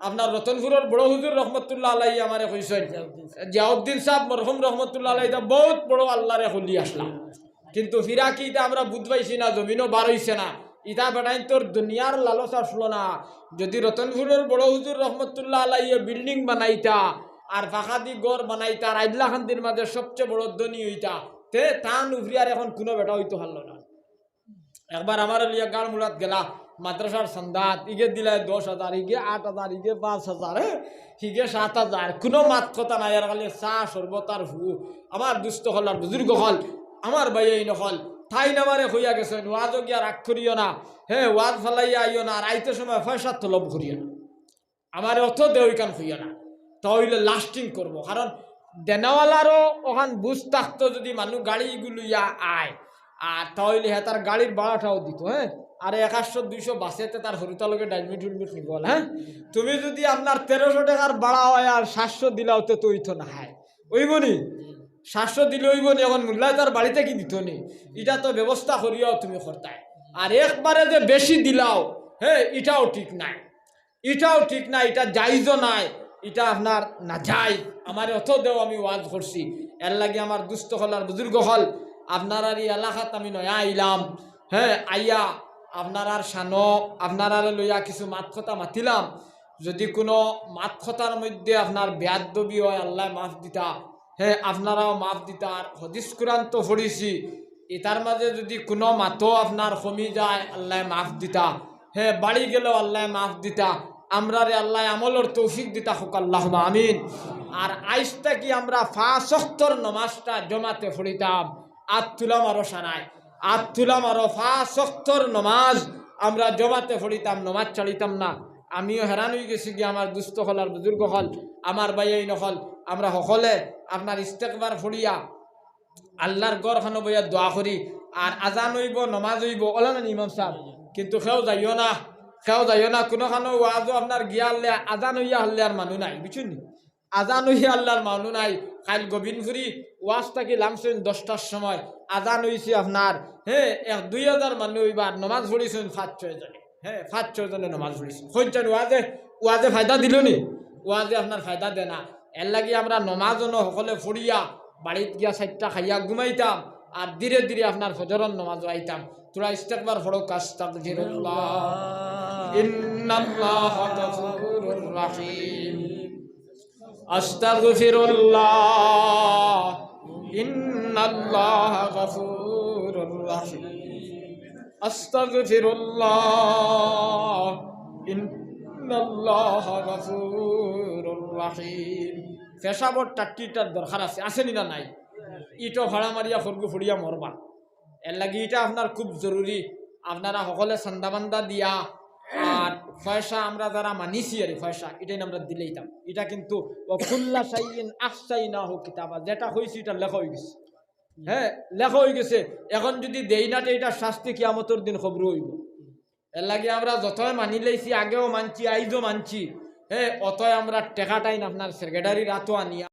আপনার রতনপুরের বড় হুজুর রহমতুল্লাহ আলাইহি আমারে কইছেন জিয়াউদ্দিন সাহেব মরহুম রহমতুল্লাহ আলাইহি এটা বহুত বড় আল্লাহরে হলি আসলাম কিন্তু ফিরা কি এটা আমরা বুঝবাইছি না জমিনও বার হইছে না ইটা বেটাইন তোর দুনিয়ার লালসা আসলো না যদি রতনপুরের বড় হুজুর রহমতুল্লাহ আলাইহি বিল্ডিং বানাইতা আর ফাঁকাদি গড় বানাইতা আর আইদলা খান্তির মাঝে সবচেয়ে বড় ধনী হইতা তে টান উফরিয়ার এখন কোনো বেটা হইতো পারলো না একবার আমার লিয়া গাড় মুড়াত গেলা মাদ্রাসার সন্দাত ইগে দিলাই 10,000 ইগে 8,000 ইগে 5,000 হিগে 7,000 কোনো মাত কথা নাই আর খালি চা শরবত আর হু আমার দুস্থ হল আর বুজুর্গ হল আমার ভাই এই নহল ঠাই নামারে হইয়া গেছেন ওয়াজও গিয়া রাগ করিও না হ্যাঁ ওয়াজ ফেলাইয়া আইও না আর আইতে সময় পয়সা তলব করিও না আমার অত দেওইকান হইয়া না তাহলে লাস্টিং করবো কারণ দেনাওয়ালারও ওখান বুঝ থাকতো যদি মানুষ গাড়িগুলো ইয়া আয় আর তাহলে হ্যাঁ তার গাড়ির ভাড়াটাও দিত হ্যাঁ আর 100-200 বাসেতে তার হরুতালকে ডাইমিট উলমিট নিবল হ্যাঁ তুমি যদি আপনার 1300 টাকার ভাড়া হয় আর 700 দিলাও তো তো না হয় ওইবনি 700 দিলে ওইবনি এখন মূল্যায় তার বাড়িতে কি দিত নি এটা তো ব্যবস্থা করিয়াও তুমি করতাই আর একবারে যে বেশি দিলাও হ্যাঁ এটাও ঠিক নাই এটা জাইজও নাই এটা আপনার না যাই আমার অত দেও আমি ওয়াজ করছি এর লাগে আমার দুস্থ হল আর বুজুর্গ হল আপনার আর এই এলাকাত আমি নয়া আইলাম হ্যাঁ আইয়া আপনার আর শানো আপনার আর লইয়া কিছু মাত কথা মাতিলাম যদি কোনো মাত কথার মধ্যে আপনার বেয়াদবি হয় আল্লাহ মাফ দিতা হ্যাঁ আপনারাও মাফ দিতা আর হদিস কুরআন তো পড়িছি এটার মাঝে যদি কোনো মাতো আপনার কমি যায় আল্লাহ মাফ দিতা হ্যাঁ বাড়ি গেলেও আল্লাহ মাফ দিতা আমরা রে আল্লাহ আমলের তৌফিক দিতা হোক আল্লাহুম্মা আমিন আর আইসটা কি আমরা 5 ওয়াক্তের নামাজটা জমাতে পড়িতাম আত্তুলাম আরো সানায় আত্তুলাম আরো 5 ওয়াক্তের নামাজ আমরা জমাতে পড়িতাম নামাজ চালিতাম না আমিও হেরান হয়ে গেছি কি আমার দুস্থ হল আর বুজুর্গ হল আমার ভাই নহল আমরা সকলে আপনার ইস্তেকবার পড়িয়া আল্লাহর গড় খানো বইয়া দোয়া করি আর আজান হইব নমাজ হইব ওলা না ইমাম সাহেব কিন্তু কেউ যাইও না কোনোখানো ওয়াজও আপনার গিয়া হলে আজান হইয়া হলে আর মানুষ নাই বুঝুন আজান হইয়া আল্লাহর মানুষ নাই কাল গোবিন্দপুরি ওয়াজটাকে লামছেন 10টার সময় আজান হইছে আপনার হ্যাঁ 1-2,000 মানুষ হইবার নমাজ পড়িছেন 5-6 জনে হ্যাঁ 5-6 জনে নমাজ পড়িছেন হইছেন ওয়াজে ফায়দা দিল নি ওয়াজে আপনার ফায়দা দেয় না এর লাগি আমরা নমাজও সকলে পড়িয়া বাড়িত গিয়া 4টা খাইয়া ঘুমাইতাম আর ধীরে ধীরে আপনার ফজরের নামাজ আইতাম তোরা ইস্তেগফার পড়ো আস্তাগফিরুল্লাহ ইন্নাল্লাহা গফুরুর রহিম আস্তাগফিরুল্লাহ ইন্নাল্লাহা গফুরুর রহিম আস্তাগফিরুল্লাহ ইন্নাল্লাহা গফুরুর রহিম পেশাবর টাট্টিটার দরকার আছে নি না নাই ইটো ভাড়া মারিয়া ফরগু ফুড়িয়া মরবা এর লাগি এটা আপনার খুব জরুরি আপনারা সকলে চান্দাবান্দা দিয়া আর পয়সা আমরা যারা মানিছি আর পয়সা এটাই আমরা দিলেইতাম এটা কিন্তু কুল্লা শাইইন আহসাইনাহু কিতাবা যেটা হইছে এটা লেখা হয়ে গেছে হ্যাঁ লেখা হয়ে গেছে এখন যদি দেই না এটা শাস্তি কিয়ামতের দিন খবর হইব এর লাগি আমরা যতই মানি লইছি আগেও মানছি আইজও মানছি হ্যাঁ অতই আমরা টেকাটাইন আপনার সেক্রেটারি রাতো আনিয়া